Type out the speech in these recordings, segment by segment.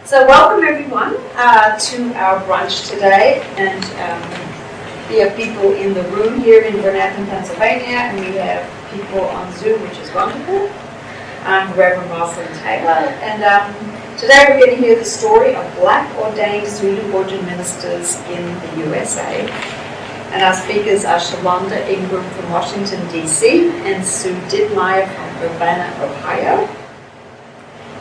So welcome everyone to our brunch today, and we have people in the room here in Bernathen, Pennsylvania, and we have people on Zoom, which is wonderful. Reverend Rosalind Taylor, and today we're going to hear the story of Black ordained Swedenborgian ministers in the USA. And our speakers are Shalonda Ingram from Washington, D.C., and Sue Ditmire from Urbana, Ohio.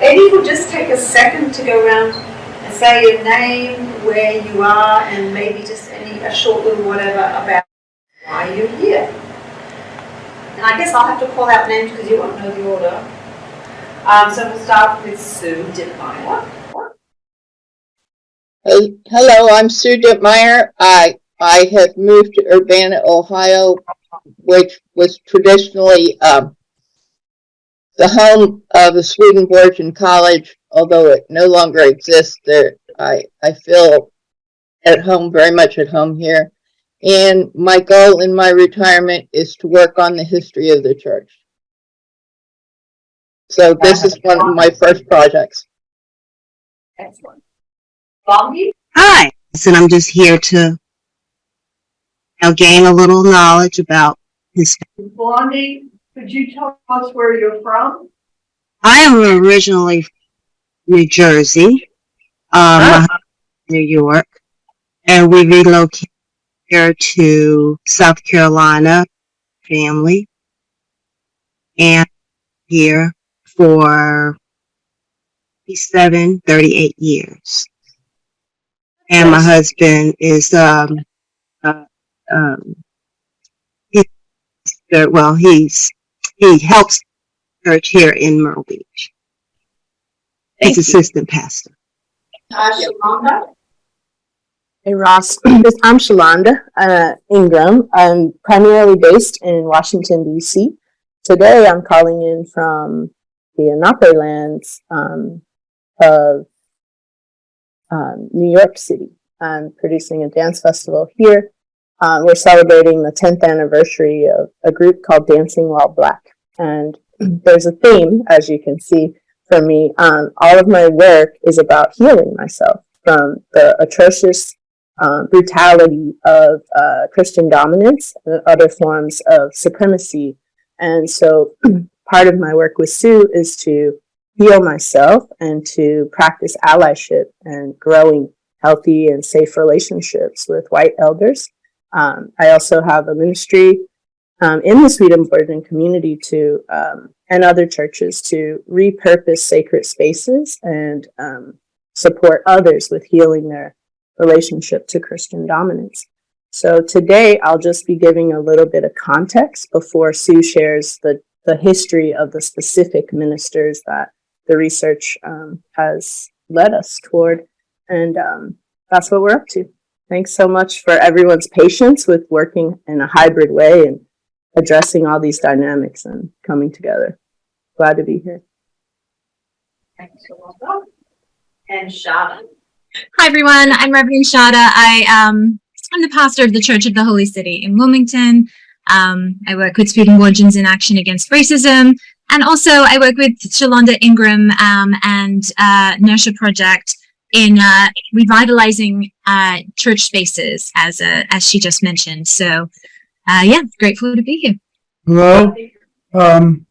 Maybe we'll just take a second to go around and say your name, where you are, and maybe just a short little whatever about why you're here. And I guess I'll have to call out names because you won't know the order. So we'll start with Sue Ditmire. Hello, I'm Sue Ditmire. I have moved to Urbana, Ohio, which was traditionally the home of the Swedenborgian College, although it no longer exists. There, I feel at home, very much at home here. And my goal in my retirement is to work on the history of the church. So this is one of my first projects. Excellent. Bongi? Hi, and I'm just here to gain a little knowledge about his. Blondie, could you tell us where you're from? I am originally from New Jersey, New York, and we relocated here to South Carolina, family, and here for 38 years. And my husband is he helps church here in Myrtle Beach. He's assistant pastor. Shalonda? Hey Ross, I'm Shalonda Ingram. I'm primarily based in Washington, D.C. Today I'm calling in from the Anape lands of New York City. I'm producing a dance festival here. We're celebrating the 10th anniversary of a group called Dancing While Black. And there's a theme, as you can see, for me. All of my work is about healing myself from the atrocious brutality of Christian dominance and other forms of supremacy. And so part of my work with Sue is to heal myself and to practice allyship and growing healthy and safe relationships with white elders. I also have a ministry in the Swedenborgian community and other churches to repurpose sacred spaces and support others with healing their relationship to Christian dominance. So today I'll just be giving a little bit of context before Sue shares the history of the specific ministers that the research has led us toward. And that's what we're up to. Thanks so much for everyone's patience with working in a hybrid way and addressing all these dynamics and coming together. Glad to be here. Thanks, Shalonda. And Shada? Hi, everyone. I'm Reverend Shada. I'm the pastor of the Church of the Holy City in Wilmington. I work with Swedenborgians in Action Against Racism. And also I work with Shalonda Ingram and Nurture Project in revitalizing church spaces, as she just mentioned. So, grateful to be here. Hello, I'm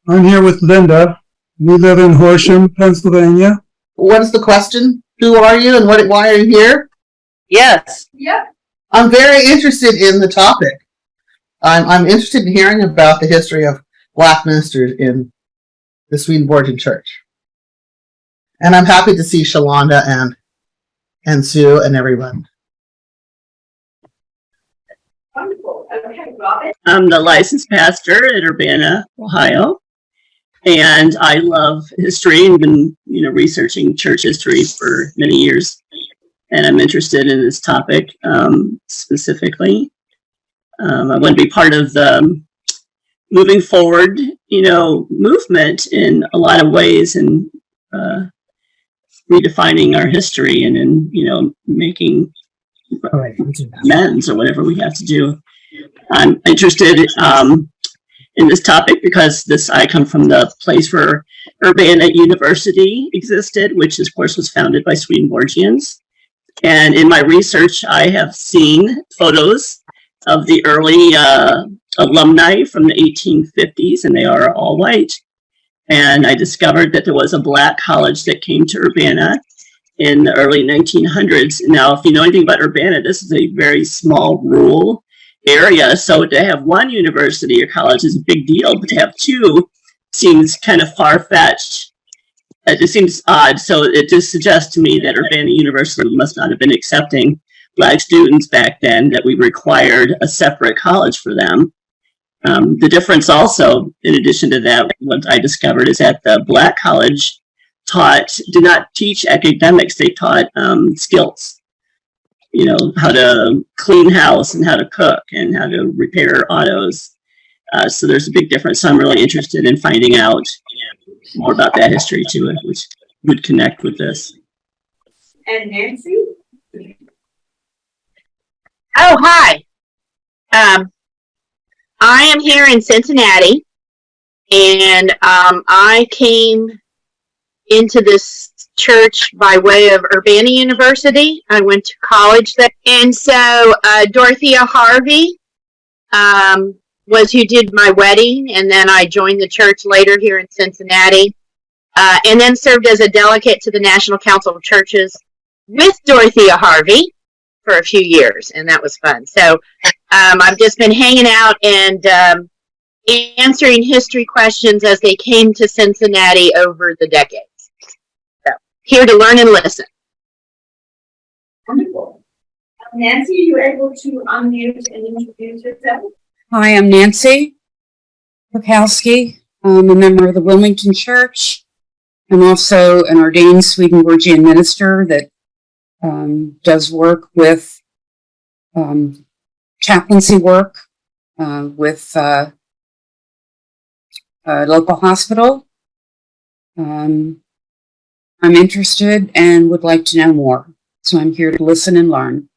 here with Linda. We live in Horsham, Pennsylvania. What is the question? Who are you and why are you here? Yes. Yeah. I'm very interested in the topic. I'm interested in hearing about the history of Black ministers in the Swedenborgian Church. And I'm happy to see Shalonda and Sue and everyone. Wonderful. Okay, Robin? I'm the licensed pastor at Urbana, Ohio, and I love history and been, researching church history for many years. And I'm interested in this topic specifically. I want to be part of the moving forward, movement in a lot of ways, and redefining our history and in, making amends or whatever we have to do. I'm interested in this topic because I come from the place where Urbana University existed, which of course was founded by Swedenborgians. And in my research, I have seen photos of the early alumni from the 1850s, and they are all white. And I discovered that there was a black college that came to Urbana in the early 1900s. Now, if you know anything about Urbana, this is a very small rural area. So to have one university or college is a big deal, but to have two seems kind of far-fetched. It just seems odd. So it just suggests to me that Urbana University must not have been accepting Black students back then, that we required a separate college for them. The difference also, in addition to that, what I discovered is that the Black college did not teach academics, they taught skills. You know, how to clean house and how to cook and how to repair autos. So there's a big difference. So I'm really interested in finding out more about that history too, which would connect with this. And Nancy? Oh, hi. I am here in Cincinnati, and I came into this church by way of Urbana University. I went to college there. And so Dorothea Harvey was who did my wedding, and then I joined the church later here in Cincinnati, and then served as a delegate to the National Council of Churches with Dorothea Harvey for a few years, and that was fun. So I've just been hanging out and answering history questions as they came to Cincinnati over the decades. So here to learn and listen. Wonderful. Nancy, are you able to unmute and introduce yourself? Hi, I'm Nancy Bukowski. I'm a member of the Wilmington Church. I'm also an ordained Swedenborgian minister that does work with chaplaincy work with a local hospital. I'm interested and would like to know more, so I'm here to listen and learn.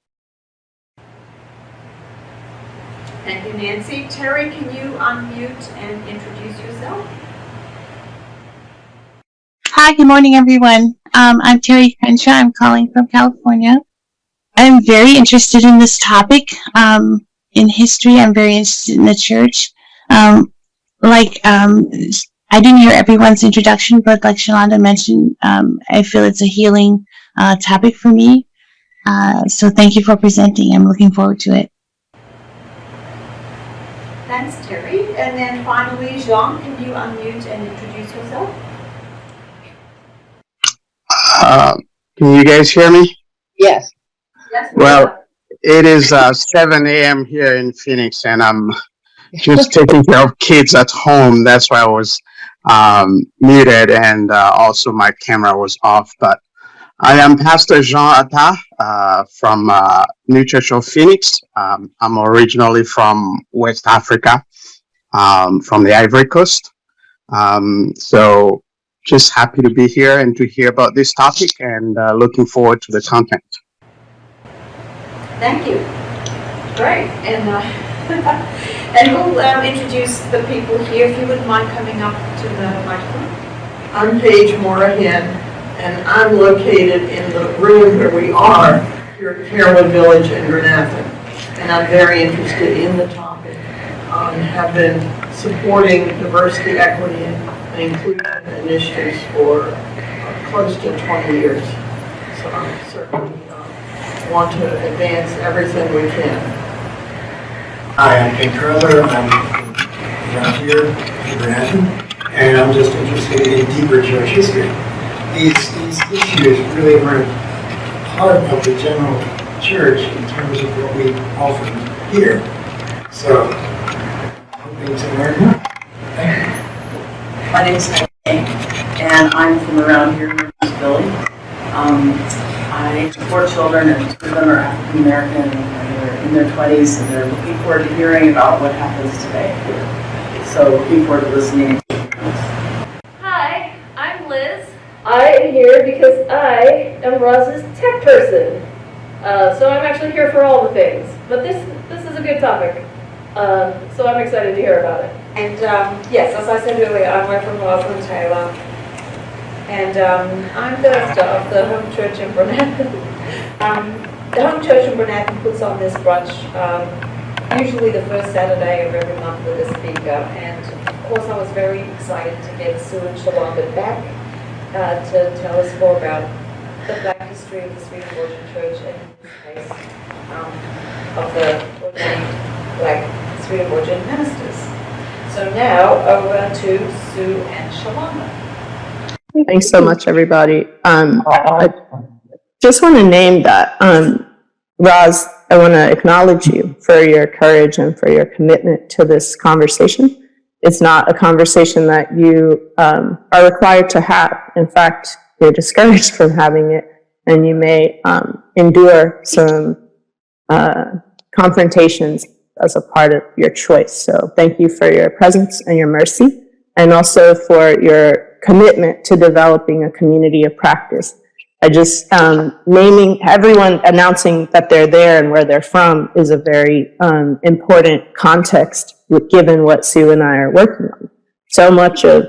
Thank you, Nancy. Terry, can you unmute and introduce yourself? Hi, good morning, everyone. I'm Terry Crenshaw. I'm calling from California. I'm very interested in this topic. In history, I'm very interested in the church. I didn't hear everyone's introduction, but like Shalonda mentioned, I feel it's a healing topic for me. So thank you for presenting. I'm looking forward to it. Thanks, Terry. And then finally, Jean, can you unmute and introduce yourself? Can you guys hear me? Yes. Yes. Well, it is 7 a.m. here in Phoenix, and I'm just taking care of kids at home. That's why I was muted, and also my camera was off. But I am Pastor Jean Atta from New Church of Phoenix. I'm originally from West Africa, from the Ivory Coast. So just happy to be here and to hear about this topic, and looking forward to the content. Thank you. Great. And and we'll introduce the people here. If you wouldn't mind coming up to the microphone. I'm Paige Morahan, and I'm located in the room where we are here at Carrollwood Village in Granathan. And I'm very interested in the topic. Have been supporting diversity, equity, and inclusion initiatives for close to 20 years. So I certainly want to advance everything we can. Hi, I'm Ken Curler. I'm around here in Granathan, and I'm just interested in deeper church history. These issues really weren't part of the general church in terms of what we offer here. So, hoping to learn more. Thank you. My name is Kay, and I'm from around here in Philly. I have 4 children, and 2 of them are African American, and they're in their 20s, and they're looking forward to hearing about what happens today. So looking forward to listening. Hi, I'm Liz. I am here because I am Roz's tech person. So I'm actually here for all the things. But this is a good topic. So I'm excited to hear about it. And yes, as I said earlier, I'm Reverend Rosalind Taylor, and I'm the minister of the Home Church in Bernathen. The Home Church in Bernathen puts on this brunch usually the first Saturday of every month with a speaker, and of course I was very excited to get Sue and Shalonda back to tell us more about the Black history of the Swedenborgian Church and in this case of the ordained Black Swedenborgian ministers. So now over to Sue and Shalonda. Thanks so much, everybody. I just want to name that. Roz, I want to acknowledge you for your courage and for your commitment to this conversation. It's not a conversation that you are required to have. In fact, you're discouraged from having it, and you may endure some confrontations as a part of your choice. So thank you for your presence and your mercy, and also for your commitment to developing a community of practice. I just, naming everyone, announcing that they're there and where they're from is a very important context given what Sue and I are working on. So much of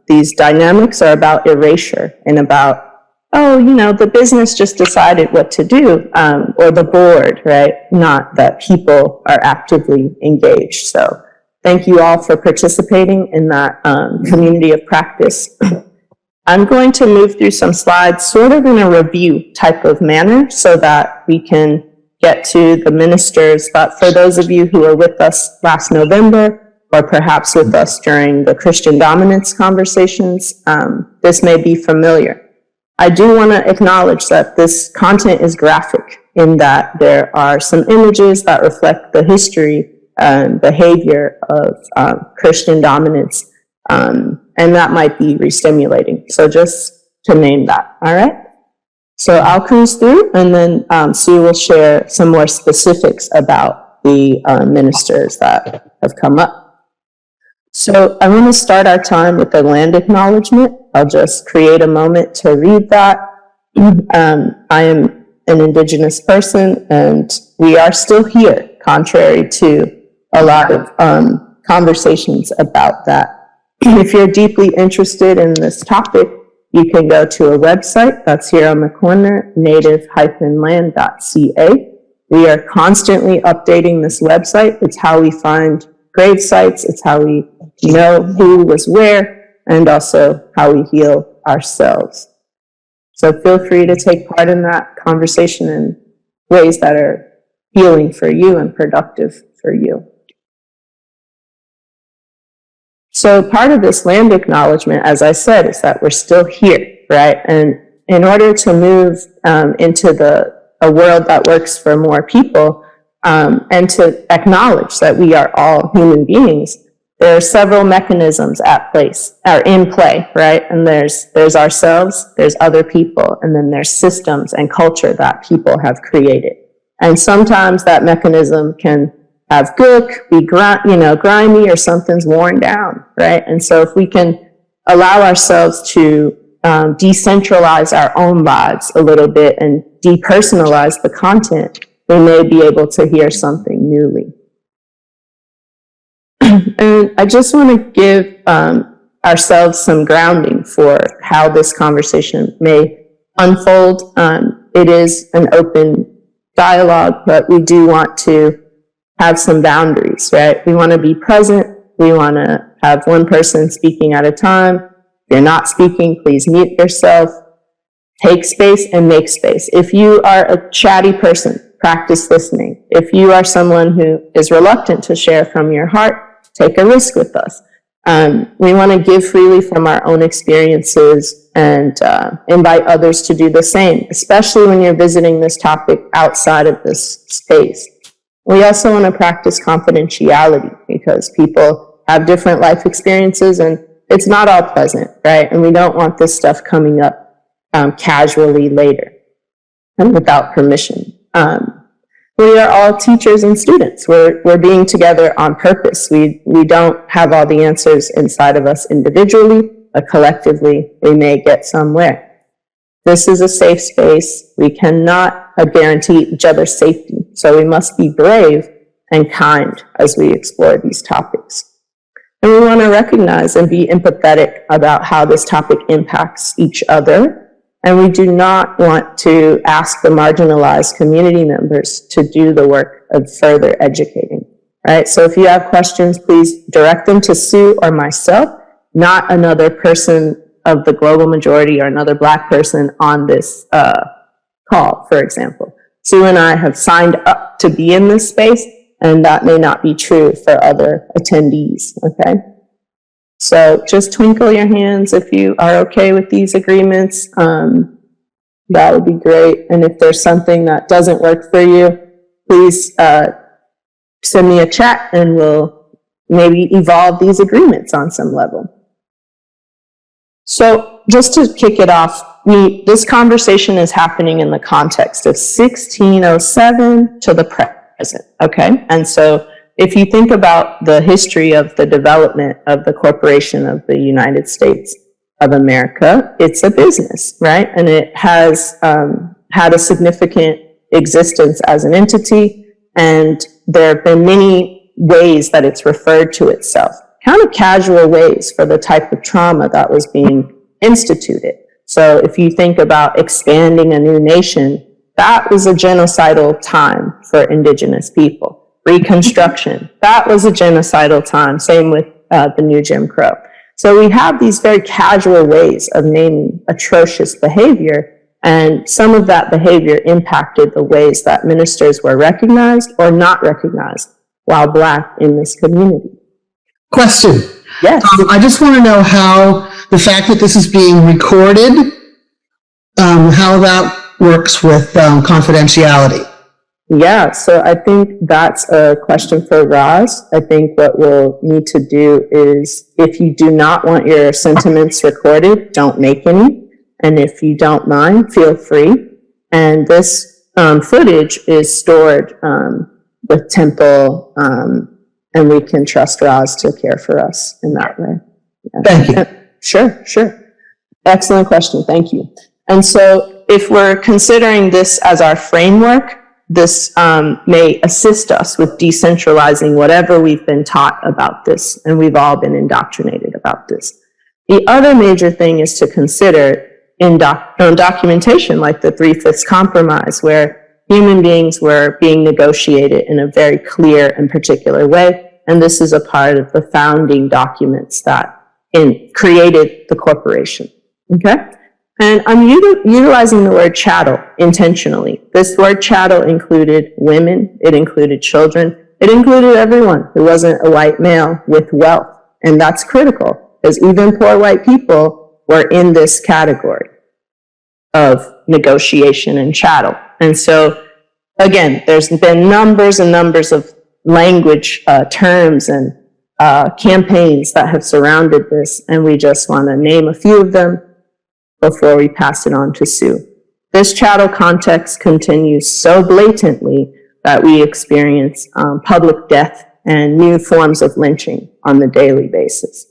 these dynamics are about erasure and about, oh, you know, the business just decided what to do, or the board, right? Not that people are actively engaged. So thank you all for participating in that community of practice. I'm going to move through some slides sort of in a review type of manner so that we can get to the ministers. But for those of you who were with us last November, or perhaps with us during the Christian dominance conversations, this may be familiar. I do want to acknowledge that this content is graphic in that there are some images that reflect the history and behavior of Christian dominance, and that might be re-stimulating. So just to name that, all right? So I'll cruise through, and then Sue will share some more specifics about the ministers that have come up. So I want to start our time with the land acknowledgement. I'll just create a moment to read that. I am an Indigenous person, and we are still here, contrary to a lot of conversations about that. If you're deeply interested in this topic, you can go to a website that's here on the corner, native-land.ca. We are constantly updating this website. It's how we find grave sites. It's how we know who was where, and also how we heal ourselves. So feel free to take part in that conversation in ways that are healing for you and productive for you. So part of this land acknowledgement, as I said, is that we're still here, right? And in order to move into a world that works for more people, and to acknowledge that we are all human beings, there are several mechanisms in play, right? And there's ourselves, there's other people, and then there's systems and culture that people have created. And sometimes that mechanism can have gook, be grimy, or something's worn down, right? And so if we can allow ourselves to decentralize our own lives a little bit and depersonalize the content, we may be able to hear something newly. And I just want to give ourselves some grounding for how this conversation may unfold. It is an open dialogue, but we do want to have some boundaries, right? We want to be present. We want to have one person speaking at a time. If you're not speaking, please mute yourself. Take space and make space. If you are a chatty person, practice listening. If you are someone who is reluctant to share from your heart, take a risk with us. We want to give freely from our own experiences and invite others to do the same, especially when you're visiting this topic outside of this space. We also want to practice confidentiality because people have different life experiences and it's not all pleasant, right? And we don't want this stuff coming up casually later and without permission. We are all teachers and students. We're being together on purpose. We don't have all the answers inside of us individually, but collectively we may get somewhere. This is a safe space. We cannot guarantee each other's safety. So we must be brave and kind as we explore these topics. And we want to recognize and be empathetic about how this topic impacts each other. And we do not want to ask the marginalized community members to do the work of further educating, right? So if you have questions, please direct them to Sue or myself, not another person of the global majority or another Black person on this call, for example. Sue and I have signed up to be in this space, and that may not be true for other attendees, okay? So just twinkle your hands if you are okay with these agreements. That would be great. And if there's something that doesn't work for you, please send me a chat and we'll maybe evolve these agreements on some level. So just to kick it off, this conversation is happening in the context of 1607 to the present, okay? And so if you think about the history of the development of the Corporation of the United States of America, it's a business, right? And it has had a significant existence as an entity, and there have been many ways that it's referred to itself, kind of casual ways for the type of trauma that was being instituted. So if you think about expanding a new nation, that was a genocidal time for indigenous people. Reconstruction, that was a genocidal time, same with the new Jim Crow. So we have these very casual ways of naming atrocious behavior, and some of that behavior impacted the ways that ministers were recognized or not recognized while Black in this community. Question. Yes. I just want to know how the fact that this is being recorded, how that works with confidentiality. Yeah, so I think that's a question for Roz. I think what we'll need to do is, if you do not want your sentiments recorded, don't make any. And if you don't mind, feel free. And this footage is stored with Temple, and we can trust Roz to care for us in that way. Yeah. Thank you. Sure. Excellent question, thank you. And so if we're considering this as our framework, this may assist us with decentralizing whatever we've been taught about this, and we've all been indoctrinated about this. The other major thing is to consider in documentation, like the 3/5 compromise, where human beings were being negotiated in a very clear and particular way, and this is a part of the founding documents that created the corporation, okay? And I'm utilizing the word chattel intentionally. This word chattel included women, it included children, it included everyone who wasn't a white male with wealth. And that's critical, because even poor white people were in this category of negotiation and chattel. And so, again, there's been numbers and numbers of language terms and campaigns that have surrounded this, and we just want to name a few of them before we pass it on to Sue. This chattel context continues so blatantly that we experience public death and new forms of lynching on the daily basis.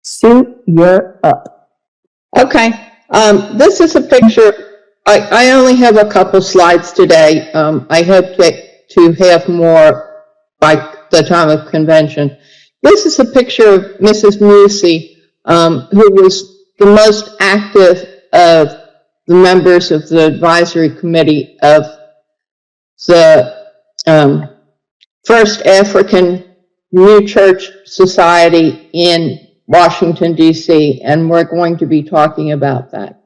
Sue, you're up. Okay, this is a picture. I only have a couple slides today. I hope to have more by the time of convention. This is a picture of Mrs. Musey, who was the most active of the members of the advisory committee of the First African New Church Society in Washington, D.C., and we're going to be talking about that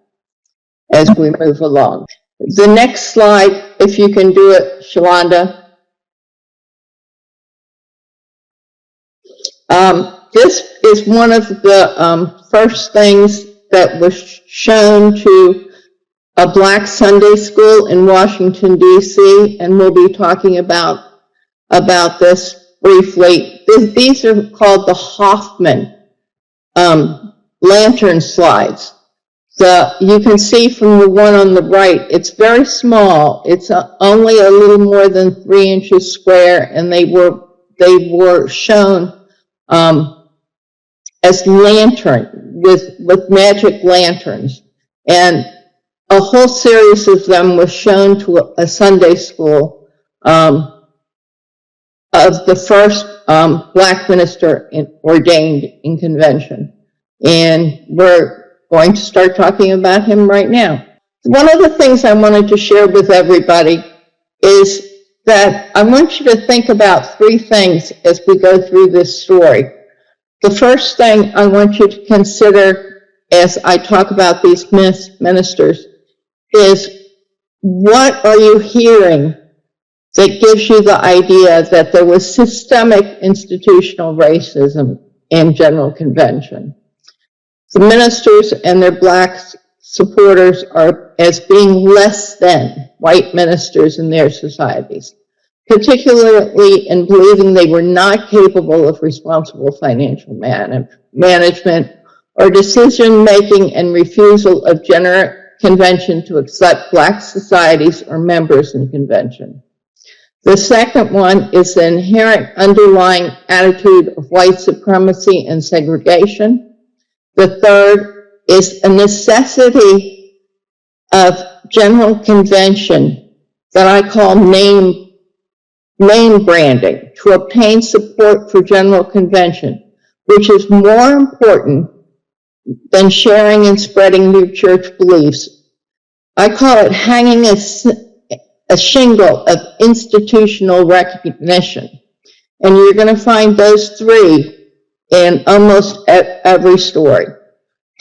as we move along. The next slide, if you can do it, Shalonda. This is one of the first things that was shown to a Black Sunday school in Washington, D.C., and we'll be talking about this briefly. These are called the Hoffman lantern slides. You can see from the one on the right, it's very small. It's only a little more than 3 inches square, and they were shown as lantern with magic lanterns, and a whole series of them was shown to a Sunday school of the first black minister ordained in convention. And we're going to start talking about him right now. One of the things I wanted to share with everybody is that I want you to think about three things as we go through this story. The first thing I want you to consider as I talk about these ministers is, what are you hearing that gives you the idea that there was systemic institutional racism in General Convention? The ministers and their black supporters are as being less than white ministers in their societies, particularly in believing they were not capable of responsible financial management or decision-making, and refusal of General Convention to accept black societies or members in convention. The second one is the inherent underlying attitude of white supremacy and segregation. The third is a necessity of General Convention that I call name branding to obtain support for General Convention, which is more important than sharing and spreading new church beliefs. I call it hanging a shingle of institutional recognition. And you're going to find those three in almost every story.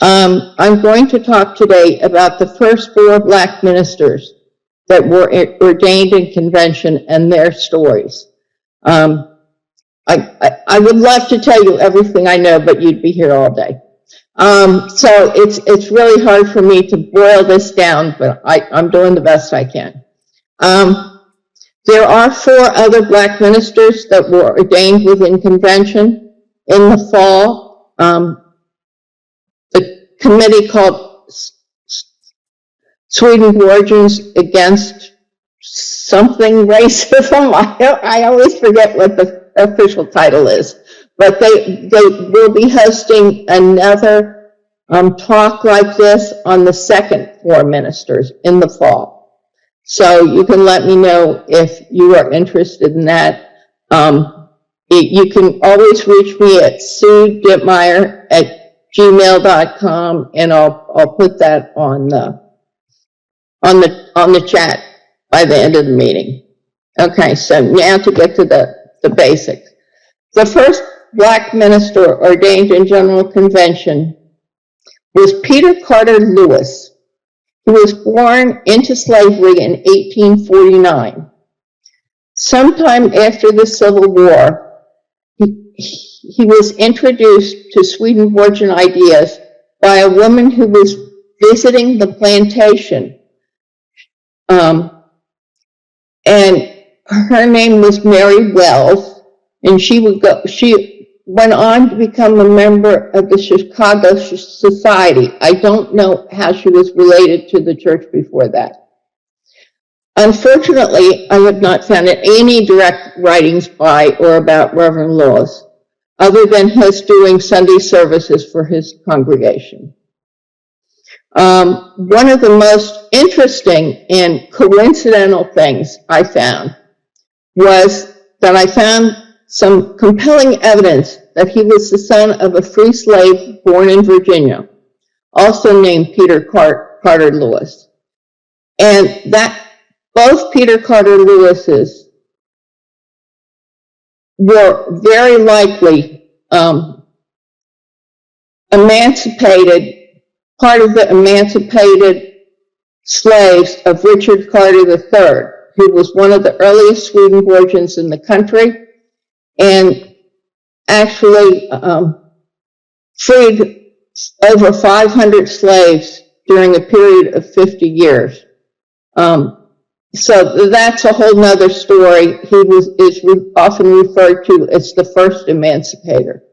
I'm going to talk today about the first 4 black ministers that were ordained in convention and their stories. I would love to tell you everything I know, but you'd be here all day. So it's really hard for me to boil this down, but I'm doing the best I can. There are 4 other black ministers that were ordained within convention. In the fall, the committee called Swedenborgians against something racism. I always forget what the official title is, but they will be hosting another talk like this on the second 4 ministers in the fall. So you can let me know if you are interested in that. You can always reach me at sueditmire@gmail.com, and I'll put that on the chat by the end of the meeting. Okay, so now to get to the basics. The first black minister ordained in General Convention was Peter Carter Lewis. He was born into slavery in 1849. Sometime after the Civil War, he was introduced to Swedenborgian ideas by a woman who was visiting the plantation. And her name was Mary Wells, and she went on to become a member of the Chicago Society. I don't know how she was related to the church before that. Unfortunately, I have not found any direct writings by or about Reverend Lewis, other than his doing Sunday services for his congregation. One of the most interesting and coincidental things I found was that I found some compelling evidence that he was the son of a free slave born in Virginia, also named Peter Carter Lewis. And that both Peter Carter Lewises were very likely emancipated, part of the emancipated slaves of Richard Carter III, who was one of the earliest Swedenborgians in the country, and actually freed over 500 slaves during a period of 50 years. So that's a whole nother story. He is often referred to as the first emancipator.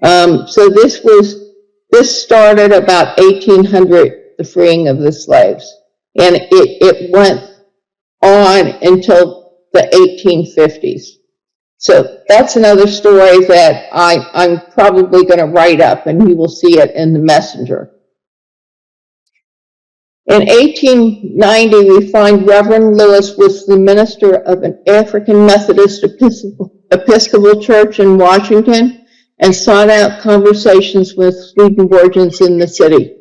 So this started about 1800, the freeing of the slaves, and it went on until the 1850s. So that's another story that I'm probably going to write up, and you will see it in the Messenger. In 1890, we find Reverend Lewis was the minister of an African Methodist Episcopal Episcopal Church in Washington and sought out conversations with Swedenborgians in the city.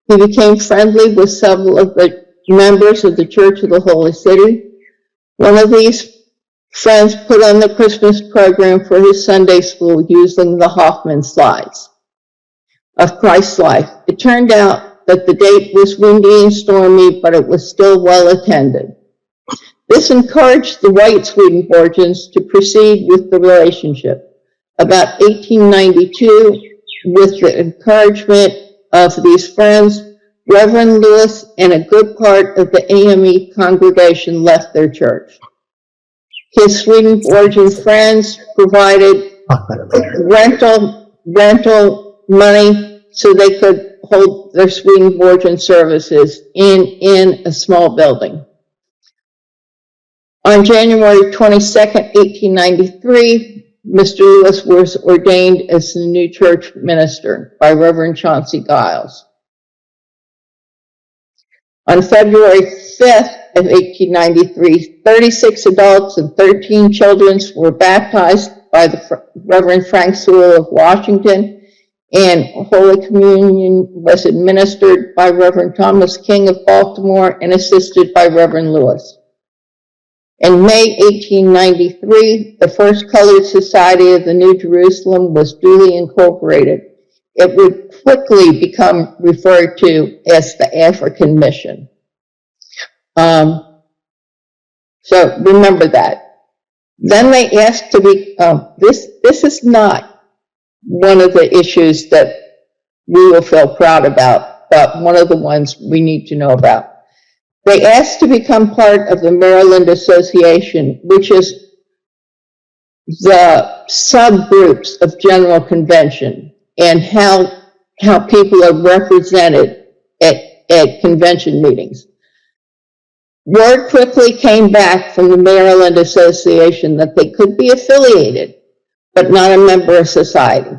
He became friendly with several of the members of the Church of the Holy City. One of these friends put on the Christmas program for his Sunday school using the Hoffman slides of Christ's life. It turned out that the date was windy and stormy, but it was still well attended. This encouraged the white Swedenborgians to proceed with the relationship. About 1892, with the encouragement of these friends, Reverend Lewis and a good part of the AME congregation left their church. His Swedenborgian friends provided rental money so they could hold their Swedenborgian services in a small building. On January 22nd, 1893, Mr. Lewis was ordained as the new church minister by Reverend Chauncey Giles. On February 5th of 1893, 36 adults and 13 children were baptized by the Reverend Frank Sewell of Washington, and Holy Communion was administered by Reverend Thomas King of Baltimore and assisted by Reverend Lewis. In May 1893, the first Colored Society of the New Jerusalem was duly incorporated. It would quickly become referred to as the African Mission. So remember that. Then they asked to be, this is not one of the issues that we will feel proud about, but one of the ones we need to know about. They asked to become part of the Maryland Association, which is the subgroups of General Convention and how people are represented at convention meetings. Word quickly came back from the Maryland Association that they could be affiliated, but not a member of society.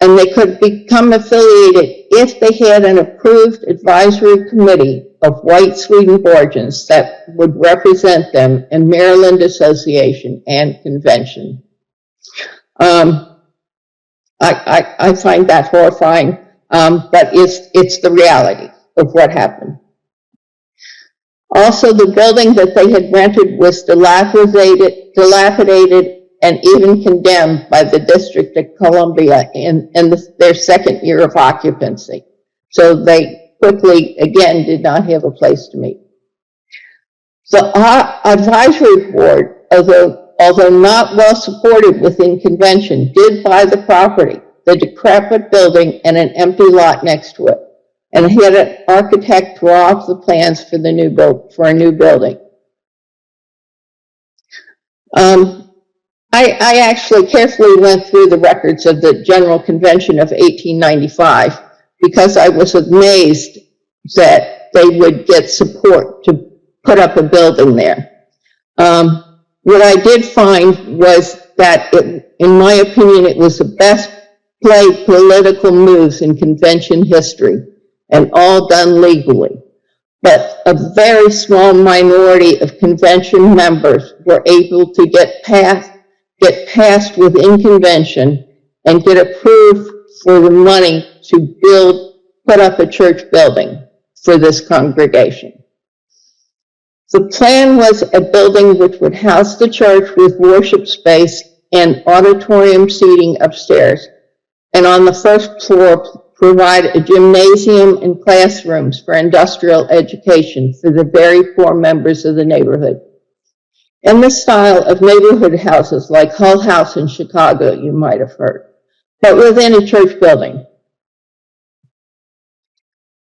And they could become affiliated if they had an approved advisory committee of white Swedenborgians that would represent them in Maryland Association and convention. I find that horrifying, but it's the reality of what happened. Also, the building that they had rented was dilapidated and even condemned by the District of Columbia in their second year of occupancy. So they quickly, again, did not have a place to meet. The advisory board, although not well supported within convention, did buy the property, the decrepit building and an empty lot next to it, and had an architect draw up the plans for a new building. I actually carefully went through the records of the General Convention of 1895 because I was amazed that they would get support to put up a building there. What I did find was that, in my opinion, it was the best played political moves in convention history, and all done legally. But a very small minority of convention members were able to get passed within convention and get approved for the money to put up a church building for this congregation. The plan was a building which would house the church with worship space and auditorium seating upstairs, and on the first floor provide a gymnasium and classrooms for industrial education for the very poor members of the neighborhood. In the style of neighborhood houses like Hull House in Chicago, you might have heard, but within a church building.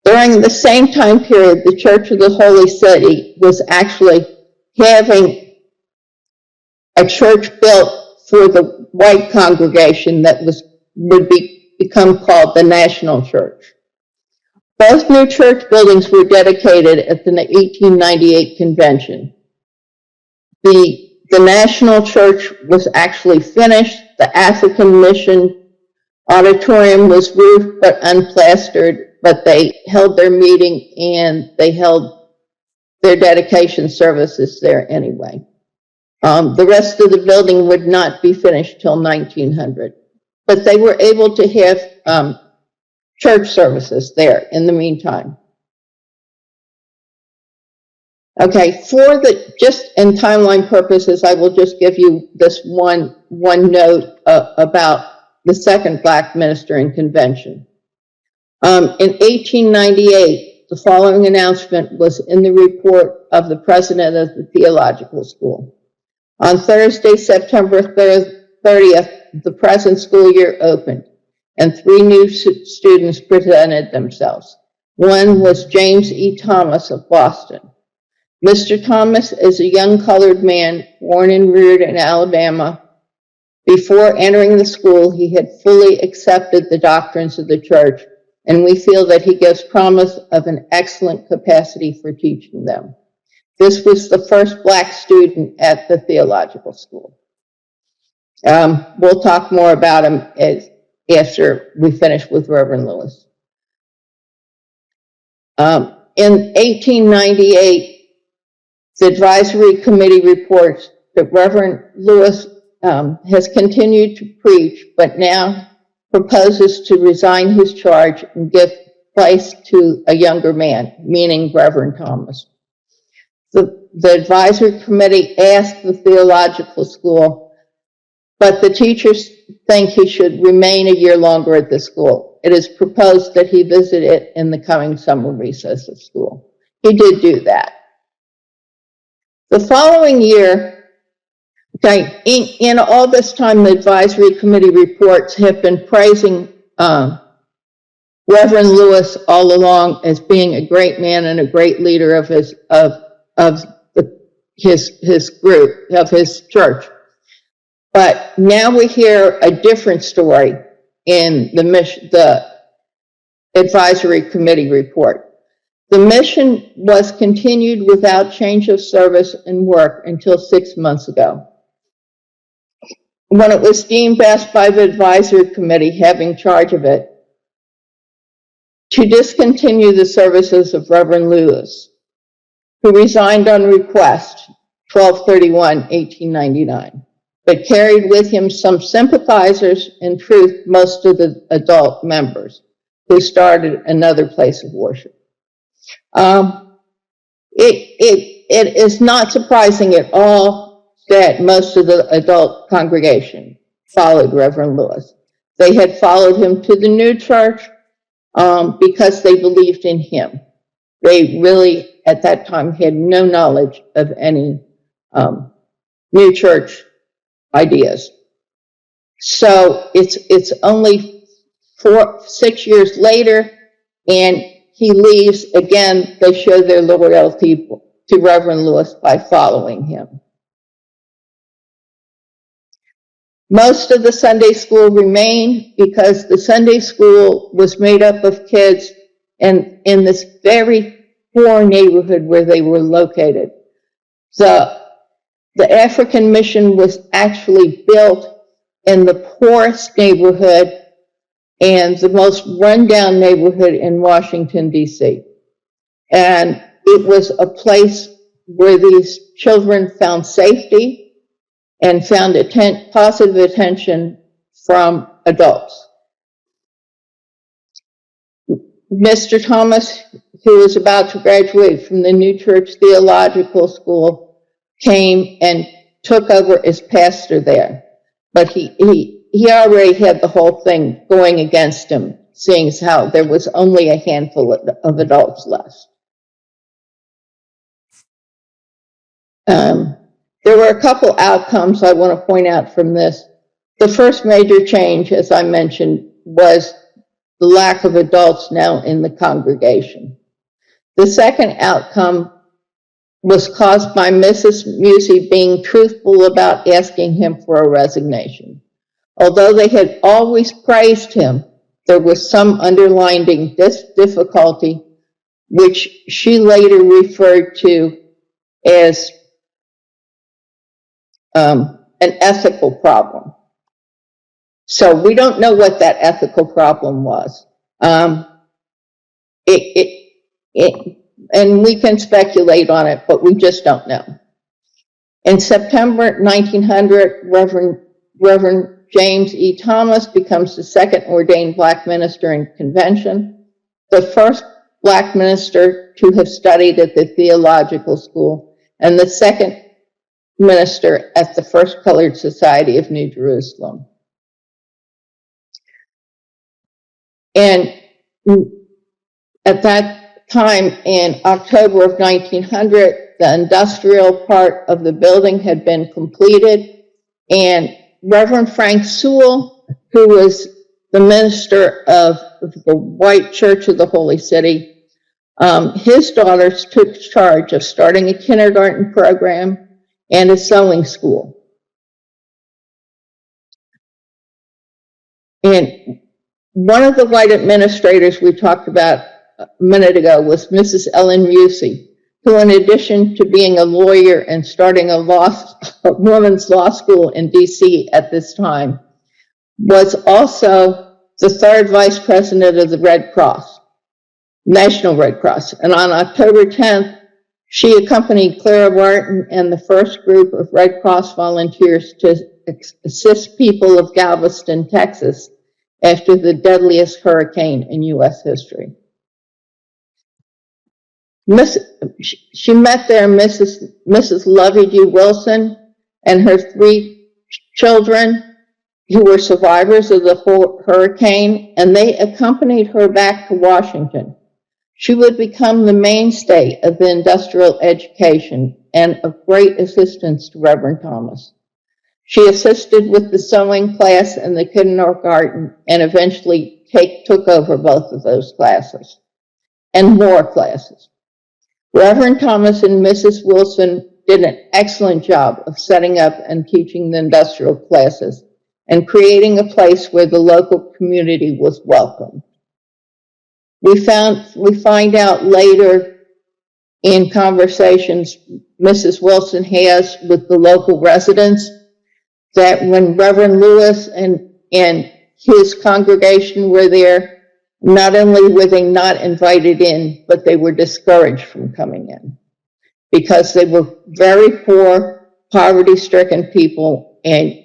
During the same time period, the Church of the Holy City was actually having a church built for the white congregation that would become called the National Church. Both new church buildings were dedicated at the 1898 convention. The National Church was actually finished. The African Mission auditorium was roofed but unplastered, but they held their meeting and they held their dedication services there anyway. The rest of the building would not be finished till 1900, but they were able to have church services there in the meantime. Okay, just in timeline purposes, I will just give you this one note about the second Black minister in convention. In 1898, the following announcement was in the report of the president of the theological school. On Thursday, September 30th, the present school year opened, and 3 new students presented themselves. One was James E. Thomas of Boston. Mr. Thomas is a young colored man born and reared in Alabama. Before entering the school, he had fully accepted the doctrines of the church, and we feel that he gives promise of an excellent capacity for teaching them. This was the first Black student at the theological school. We'll talk more about him after we finish with Reverend Lewis. In 1898, the advisory committee reports that Reverend Lewis has continued to preach, but now proposes to resign his charge and give place to a younger man, meaning Reverend Thomas. The advisory committee asked the theological school, but the teachers think he should remain a year longer at the school. It is proposed that he visit it in the coming summer recess of school. He did do that. The following year, okay, in all this time, the advisory committee reports have been praising Reverend Lewis all along as being a great man and a great leader of his group, of his church. But now we hear a different story in the advisory committee report. The mission was continued without change of service and work until 6 months ago, when it was deemed best by the advisory committee having charge of it to discontinue the services of Reverend Lewis, who resigned on request 12/31/1899, but carried with him some sympathizers, in truth, most of the adult members, who started another place of worship. It is not surprising at all that most of the adult congregation followed Reverend Lewis. They had followed him to the new church because they believed in him. They really, at that time, had no knowledge of any new church ideas. So it's only 6 years later, and he leaves. Again, they show their loyalty to Reverend Lewis by following him. Most of the Sunday school remained because the Sunday school was made up of kids and in this very poor neighborhood where they were located. The African mission was actually built in the poorest neighborhood and the most rundown neighborhood in Washington, D.C. And it was a place where these children found safety and found positive attention from adults. Mr. Thomas, who was about to graduate from the New Church Theological School, came and took over as pastor there. But he already had the whole thing going against him, seeing as how there was only a handful of adults left. There were a couple outcomes I want to point out from this. The first major change, as I mentioned, was the lack of adults now in the congregation. The second outcome was caused by Mrs. Musey being truthful about asking him for a resignation. Although they had always praised him, there was some underlying difficulty, which she later referred to as an ethical problem. So we don't know what that ethical problem was. And we can speculate on it, but we just don't know. In September 1900, Reverend James E. Thomas becomes the second ordained black minister in convention, the first black minister to have studied at the theological school, and the second minister at the First Colored Society of New Jerusalem. And at that time, in October of 1900, the industrial part of the building had been completed, and Reverend Frank Sewell, who was the minister of the White Church of the Holy City, his daughters took charge of starting a kindergarten program and a sewing school. And one of the white administrators we talked about a minute ago was Mrs. Ellen Musey, who, in addition to being a lawyer and starting a women's law school in D.C. at this time, was also the third vice president of the Red Cross, National Red Cross. And on October 10th, she accompanied Clara Barton and the first group of Red Cross volunteers to assist people of Galveston, Texas, after the deadliest hurricane in U.S. history. She met there Mrs. Lovey G. Wilson and her 3 children who were survivors of the hurricane, and they accompanied her back to Washington. She would become the mainstay of the industrial education and of great assistance to Reverend Thomas. She assisted with the sewing class and the kindergarten, and eventually took over both of those classes and more classes. Reverend Thomas and Mrs. Wilson did an excellent job of setting up and teaching the industrial classes and creating a place where the local community was welcome. We find out later in conversations Mrs. Wilson has with the local residents that when Reverend Lewis and his congregation were there, not only were they not invited in, but they were discouraged from coming in because they were very poor, poverty-stricken people, and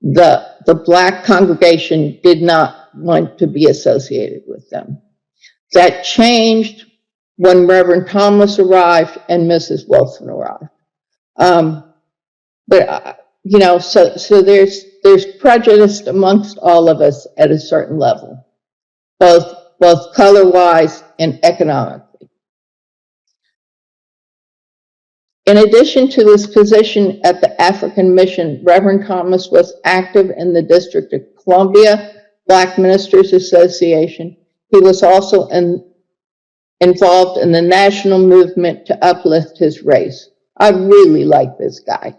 the black congregation did not want to be associated with them. That changed when Reverend Thomas arrived and Mrs. Wilson arrived. So there's prejudice amongst all of us at a certain level, both color-wise and economically. In addition to his position at the African Mission, Reverend Thomas was active in the District of Columbia Black Ministers Association. He was also involved in the national movement to uplift his race. I really like this guy.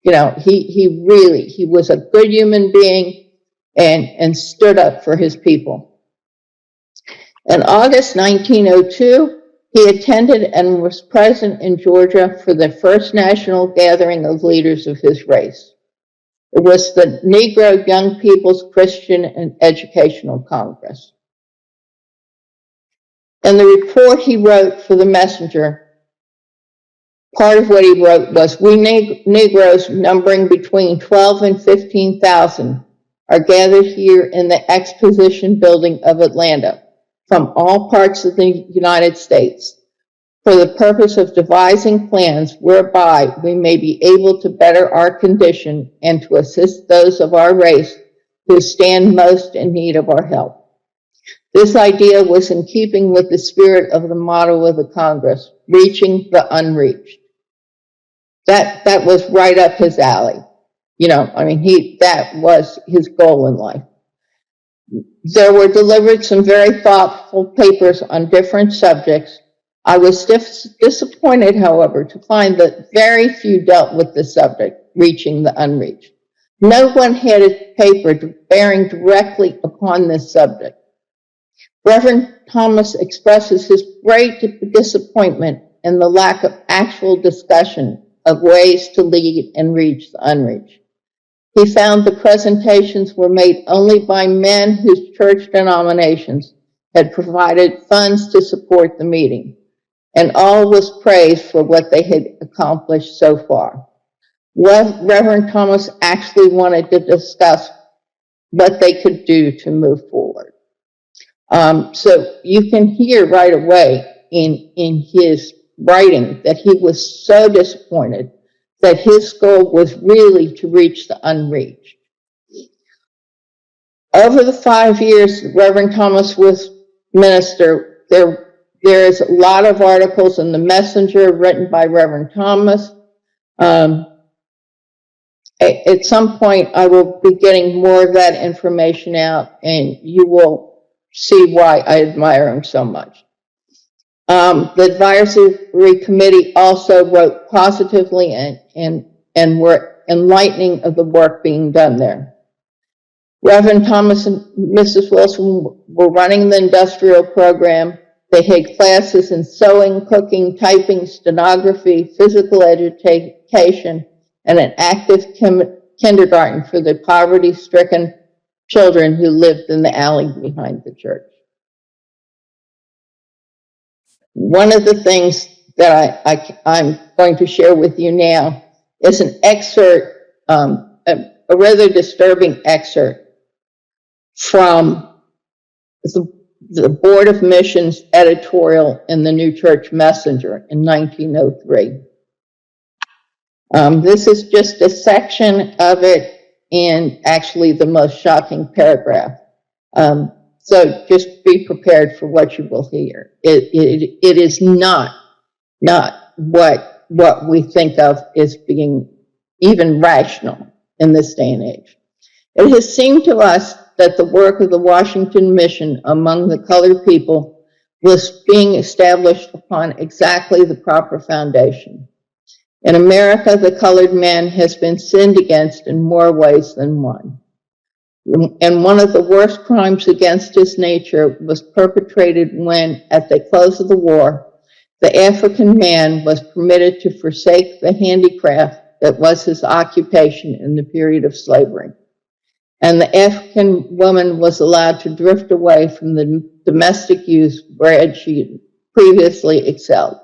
You know, he was a good human being and stood up for his people. In August 1902, he attended and was present in Georgia for the first national gathering of leaders of his race. It was the Negro Young People's Christian and Educational Congress. In the report he wrote for the Messenger, part of what he wrote was, "We Negroes, numbering between 12 and 15,000, are gathered here in the Exposition Building of Atlanta from all parts of the United States for the purpose of devising plans whereby we may be able to better our condition and to assist those of our race who stand most in need of our help." This idea was in keeping with the spirit of the motto of the Congress, reaching the unreached. That was right up his alley. You know, I mean, that was his goal in life. There were delivered some very thoughtful papers on different subjects. I was disappointed, however, to find that very few dealt with the subject, reaching the unreached. No one had a paper bearing directly upon this subject. Reverend Thomas expresses his great disappointment in the lack of actual discussion of ways to lead and reach the unreached. He found the presentations were made only by men whose church denominations had provided funds to support the meeting. and all was praised for what they had accomplished so far. Reverend Thomas actually wanted to discuss what they could do to move forward. So you can hear right away in his writing that he was so disappointed that his goal was really to reach the unreached. Over the 5 years Reverend Thomas was minister, there is a lot of articles in the Messenger written by Reverend Thomas. At some point, I will be getting more of that information out, and you will see why I admire him so much. The advisory committee also wrote positively and were enlightening of the work being done there. Reverend Thomas and Mrs. Wilson were running the industrial program. They had classes in sewing, cooking, typing, stenography, physical education, and an active kindergarten for the poverty-stricken children who lived in the alley behind the church. One of the things that I'm going to share with you now is an excerpt, a rather disturbing excerpt from the Board of Missions editorial in the New Church Messenger in 1903. This is just a section of it, and actually the most shocking paragraph. So just be prepared for what you will hear. It is not what we think of as being even rational in this day and age. It has seemed to us that the work of the Washington Mission among the colored people was being established upon exactly the proper foundation. In America, the colored man has been sinned against in more ways than one. And one of the worst crimes against his nature was perpetrated when, at the close of the war, the African man was permitted to forsake the handicraft that was his occupation in the period of slavery. And the African woman was allowed to drift away from the domestic use wherein she previously excelled.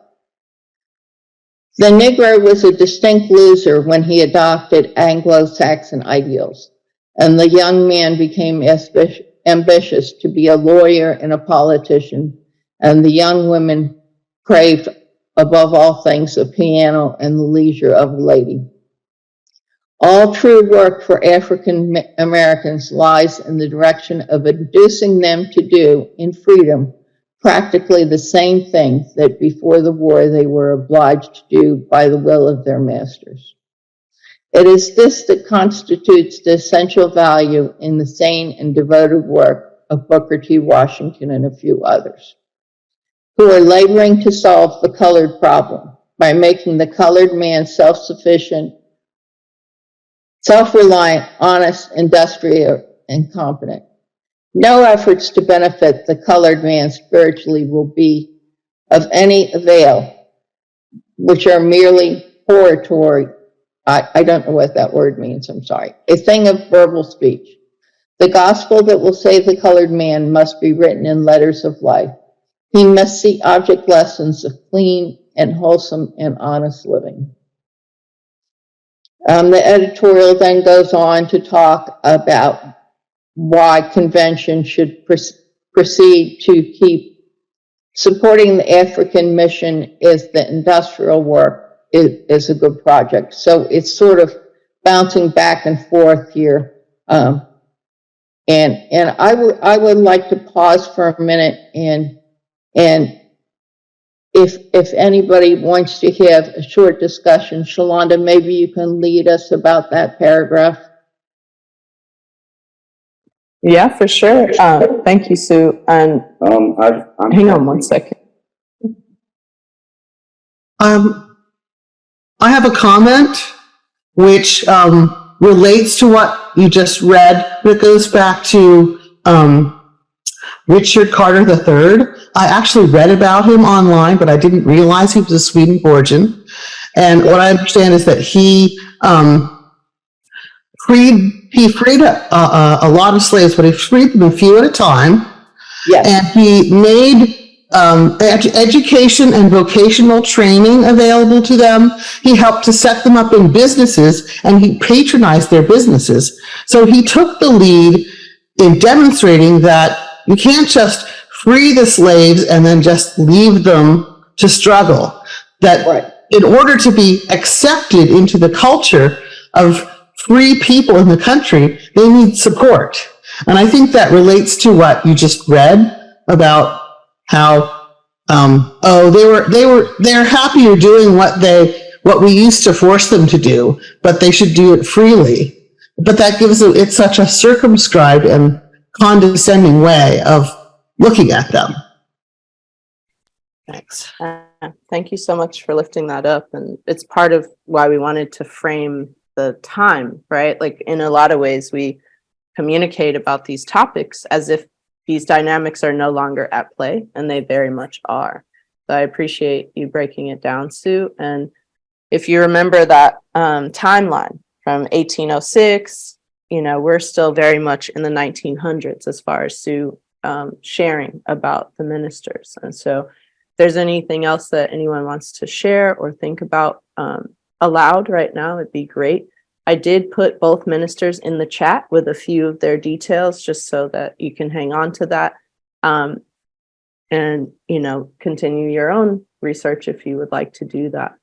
The Negro was a distinct loser when he adopted Anglo-Saxon ideals, and the young man became ambitious to be a lawyer and a politician, and the young women craved, above all things, a piano and the leisure of a lady. All true work for African Americans lies in the direction of inducing them to do, in freedom, practically the same thing that before the war they were obliged to do by the will of their masters. It is this that constitutes the essential value in the sane and devoted work of Booker T. Washington and a few others, who are laboring to solve the colored problem by making the colored man self-sufficient, self-reliant, honest, industrious, and competent. No efforts to benefit the colored man spiritually will be of any avail, which are merely oratory. I don't know what that word means, I'm sorry. A thing of verbal speech. The gospel that will save the colored man must be written in letters of life. He must see object lessons of clean and wholesome and honest living. The editorial then goes on to talk about why convention should proceed to keep supporting the African mission is the industrial work is a good project. So it's sort of bouncing back and forth here. And I would like to pause for a minute and if anybody wants to have a short discussion, Shalonda, maybe you can lead us about that paragraph. Yeah, for sure. Thank you, Sue. And hang on one second. I have a comment which relates to what you just read, but it goes back to Richard Carter III. I actually read about him online, but I didn't realize he was a Swedenborgian. And what I understand is that he freed a lot of slaves, but he freed them a few at a time. Yes. And he made education and vocational training available to them. He helped to set them up in businesses, and he patronized their businesses. So he took the lead in demonstrating that you can't just free the slaves and then just leave them to struggle. That in order to be accepted into the culture of free people in the country, they need support. And I think that relates to what you just read about how, they're happier doing what we used to force them to do, but they should do it freely. But that gives it's such a circumscribed and condescending way of looking at them. Thanks. Thank you so much for lifting that up. And it's part of why we wanted to frame the time, right? Like in a lot of ways, we communicate about these topics as if these dynamics are no longer at play, and they very much are. So I appreciate you breaking it down, Sue. And if you remember that timeline from 1806, we're still very much in the 1900s as far as Sue sharing about the ministers. And so if there's anything else that anyone wants to share or think about aloud right now, it'd be great. I did put both ministers in the chat with a few of their details just so that you can hang on to that and, continue your own research if you would like to do that.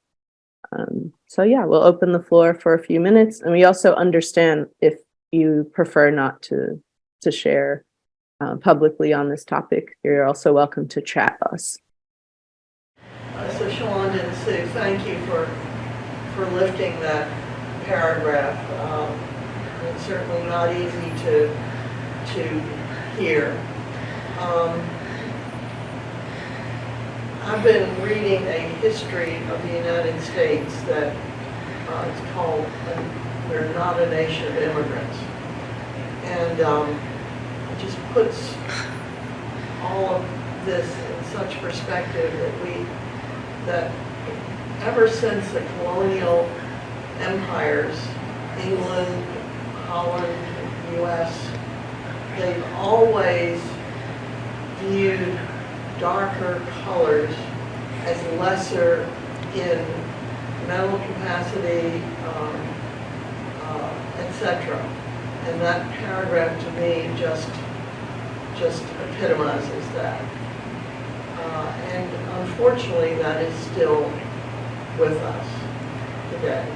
So yeah, we'll open the floor for a few minutes. And we also understand if you prefer not to share publicly on this topic, you're also welcome to chat us. So Shalonda and Sue, thank you for lifting that paragraph. It's certainly not easy to hear. I've been reading a history of the United States that it's called We're Not a Nation of Immigrants. And it just puts all of this in such perspective that ever since the colonial empires, England, Holland, US, they've always viewed darker colors as lesser in mental capacity, etc. And that paragraph to me just epitomizes that. And unfortunately, that is still with us today.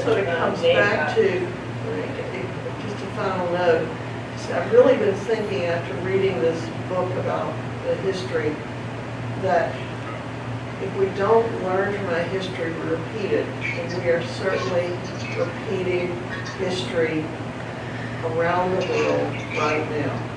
So it comes back to, just a final note, I've really been thinking after reading this book about the history that if we don't learn from our history, we repeat it. And we are certainly repeating history around the world right now.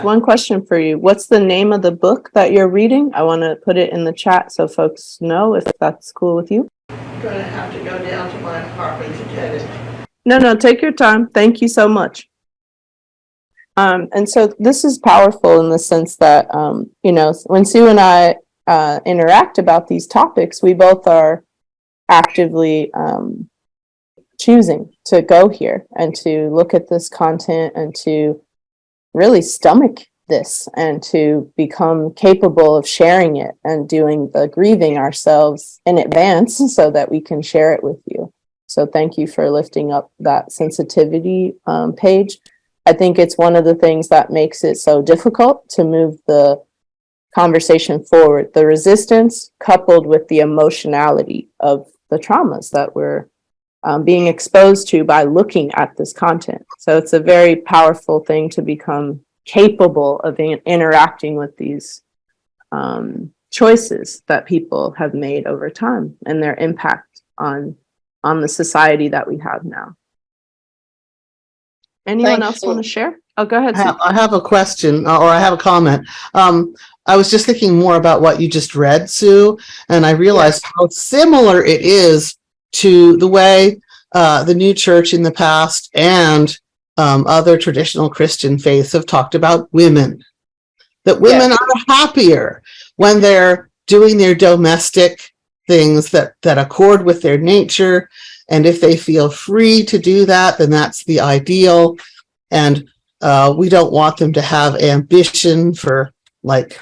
One question for you. What's the name of the book that you're reading? I want to put it in the chat so folks know if that's cool with you. I'm going to have to go down to my apartment to get it. No, take your time. Thank you so much. And so this is powerful in the sense that, when Sue and I interact about these topics, we both are actively choosing to go here and to look at this content and to really stomach this and to become capable of sharing it and doing the grieving ourselves in advance so that we can share it with you. So thank you for lifting up that sensitivity page. I think it's one of the things that makes it so difficult to move the conversation forward. The resistance coupled with the emotionality of the traumas that we're being exposed to by looking at this content. So it's a very powerful thing to become capable of interacting with these choices that people have made over time and their impact on the society that we have now. Anyone else want to share? Oh, go ahead. I have a question, or I have a comment. I was just thinking more about what you just read, Sue, and I realized how similar it is to the way the new church in the past and other traditional Christian faiths have talked about women. That women are happier when they're doing their domestic things that accord with their nature. And if they feel free to do that, then that's the ideal. And we don't want them to have ambition for like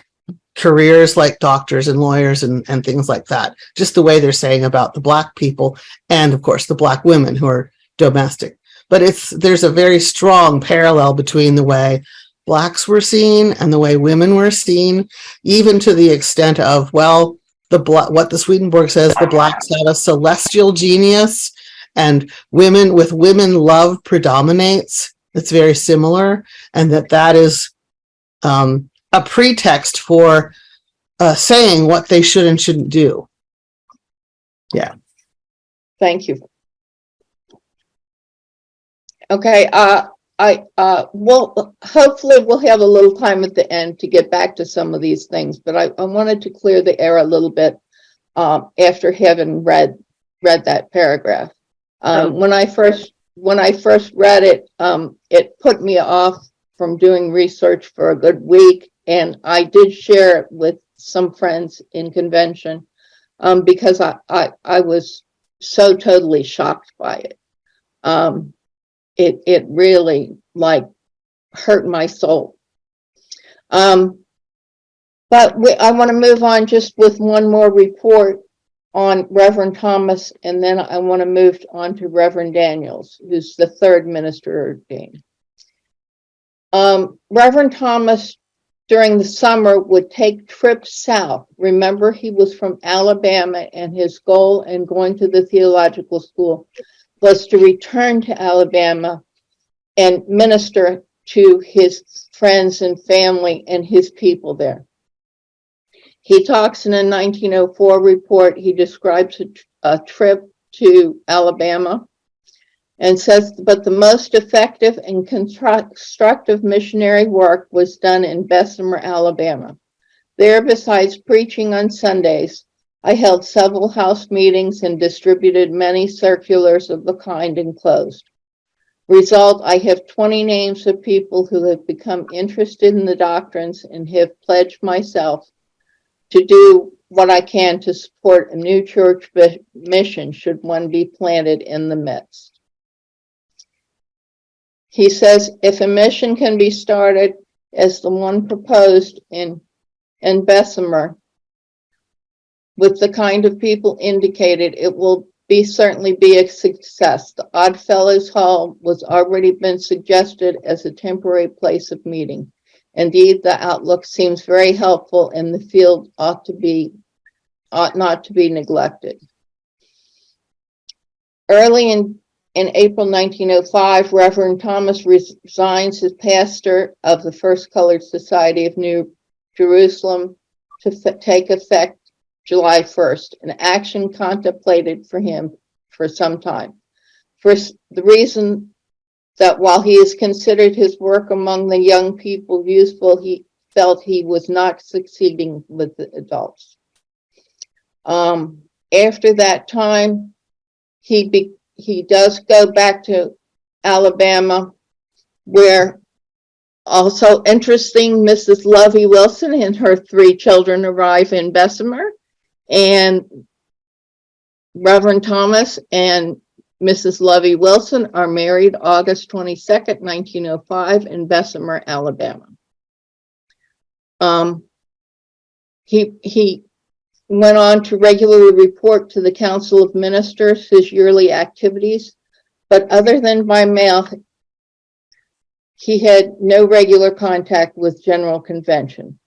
careers like doctors and lawyers and things like that. Just the way they're saying about the Black people and of course the Black women who are domestic. But there's a very strong parallel between the way Blacks were seen and the way women were seen, even to the extent of, well, what the Swedenborg says, the Blacks have a celestial genius and women love predominates. It's very similar, and that is a pretext for saying what they should and shouldn't do. Yeah. Thank you. Okay, well, hopefully we'll have a little time at the end to get back to some of these things, but I wanted to clear the air a little bit after having read that paragraph. When I first read it, it put me off from doing research for a good week, and I did share it with some friends in convention because I was so totally shocked by it. It really like hurt my soul. But I want to move on just with one more report on Reverend Thomas, and then I want to move on to Reverend Daniels, who's the third minister ordained. Reverend Thomas during the summer would take trips south. Remember, he was from Alabama, and his goal in going to the theological school was to return to Alabama and minister to his friends and family and his people there. He talks in a 1904 report, he describes a trip to Alabama and says, but the most effective and constructive missionary work was done in Bessemer, Alabama. There, besides preaching on Sundays, I held several house meetings and distributed many circulars of the kind enclosed. Result, I have 20 names of people who have become interested in the doctrines and have pledged myself to do what I can to support a new church mission should one be planted in the midst. He says, if a mission can be started as the one proposed in Bessemer, with the kind of people indicated, it will certainly be a success. The Oddfellows Hall was already been suggested as a temporary place of meeting. Indeed, the outlook seems very helpful, and the field ought not to be neglected. Early in April 1905, Reverend Thomas resigns as pastor of the First Colored Society of New Jerusalem to take effect July 1st, an action contemplated for him for some time. For the reason that while he has considered his work among the young people useful, he felt he was not succeeding with the adults. After that time, he does go back to Alabama, where also interesting, Mrs. Lovey Wilson and her 3 children arrive in Bessemer, and Reverend Thomas and Mrs. Lovey Wilson are married August 22nd, 1905 in Bessemer, Alabama. He went on to regularly report to the Council of Ministers his yearly activities, but other than by mail, he had no regular contact with General Convention.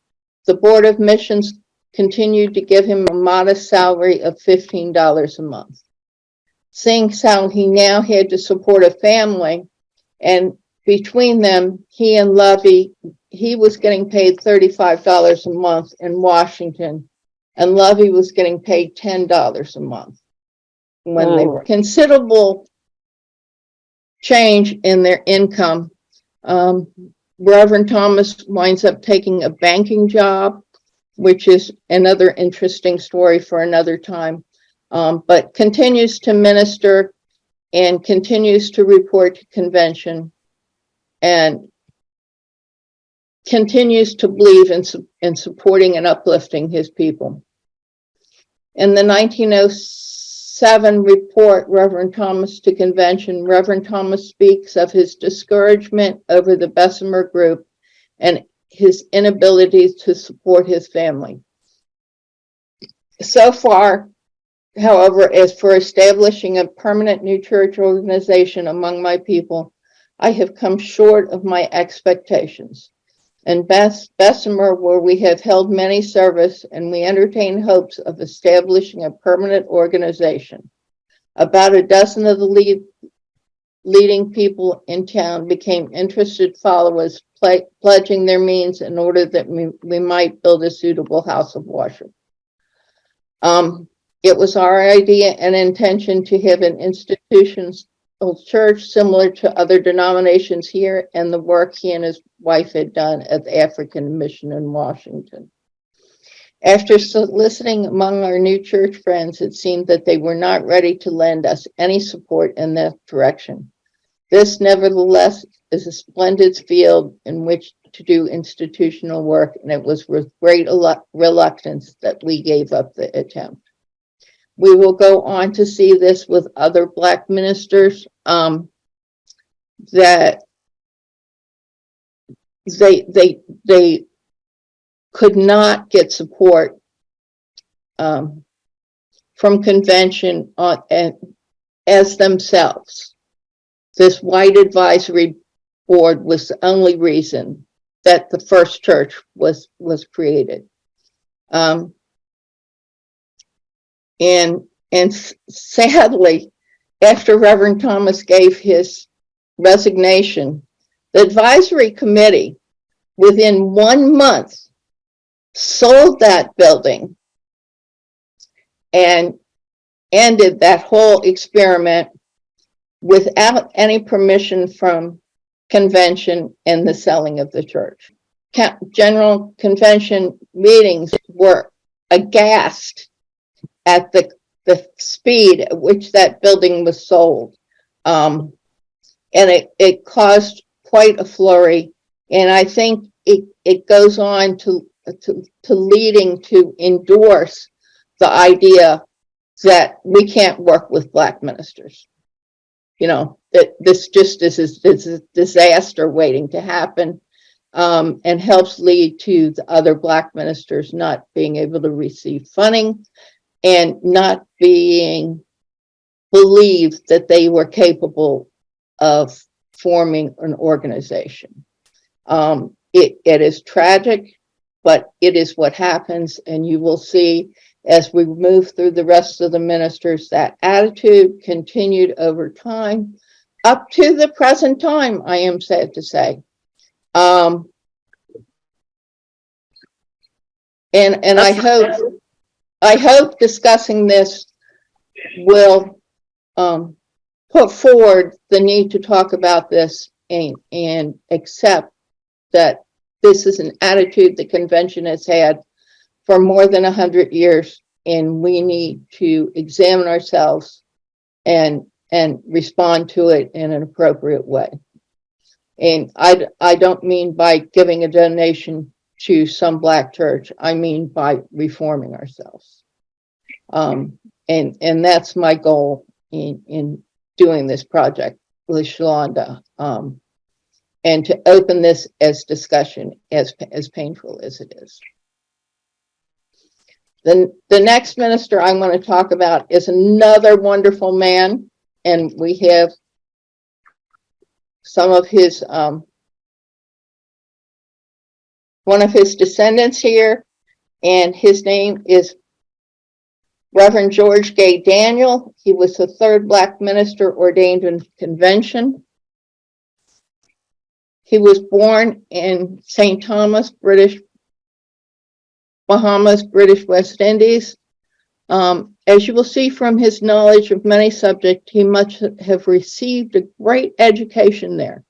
The Board of Missions continued to give him a modest salary of $15 a month. Seeing how he now had to support a family, and between them, he and Lovey, he was getting paid $35 a month in Washington, and Lovey was getting paid $10 a month when they were considerable change in their income. Reverend Thomas winds up taking a banking job, which is another interesting story for another time, but continues to minister and continues to report to convention and continues to believe in supporting and uplifting his people. In the 1907 report, Reverend Thomas to convention, Reverend Thomas speaks of his discouragement over the Bessemer group and his inability to support his family. So far, however, as for establishing a permanent new church organization among my people, I have come short of my expectations. In Bessemer, where we have held many service and we entertain hopes of establishing a permanent organization, about a dozen of the leading people in town became interested followers, pledging their means in order that we might build a suitable house of worship. It was our idea and intention to have an institutional church similar to other denominations here and the work he and his wife had done at the African Mission in Washington. After soliciting among our new church friends, it seemed that they were not ready to lend us any support in that direction. This, nevertheless, is a splendid field in which to do institutional work, and it was with great reluctance that we gave up the attempt. We will go on to see this with other Black ministers, that they could not get support from convention as themselves. This white advisory board was the only reason that the first church was created. And sadly, after Reverend Thomas gave his resignation, the advisory committee, within 1 month, sold that building and ended that whole experiment without any permission from convention and the selling of the church. General convention meetings were aghast at the speed at which that building was sold. And it caused quite a flurry. And I think it goes on to leading to endorse the idea that we can't work with Black ministers. You know, that this just is a disaster waiting to happen, and helps lead to the other Black ministers not being able to receive funding and not being believed that they were capable of forming an organization. It is tragic, but it is what happens, and you will see as we move through the rest of the ministers, that attitude continued over time, up to the present time, I am sad to say. And I hope discussing this will put forward the need to talk about this and accept that this is an attitude the convention has had for more than 100 years, and we need to examine ourselves and respond to it in an appropriate way. And I don't mean by giving a donation to some Black church. I mean by reforming ourselves. And that's my goal in doing this project with Shalonda, and to open this as discussion, as painful as it is. The next minister I want to talk about is another wonderful man, and we have some of his, one of his descendants here, and his name is Reverend George Gay Daniel. He was the third Black minister ordained in convention. He was born in St. Thomas, Bahamas, British West Indies. As you will see from his knowledge of many subjects, he must have received a great education there,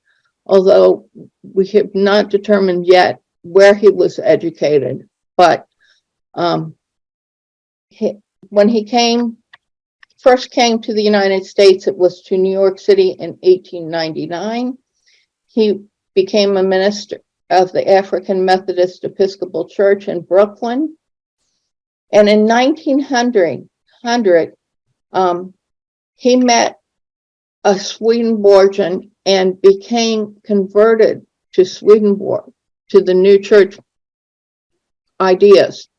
although we have not determined yet where he was educated. But when he first came to the United States, it was to New York City in 1899. He became a minister of the African Methodist Episcopal Church in Brooklyn. And in 1900, he met a Swedenborgian and became converted to Swedenborg. to the new church ideas.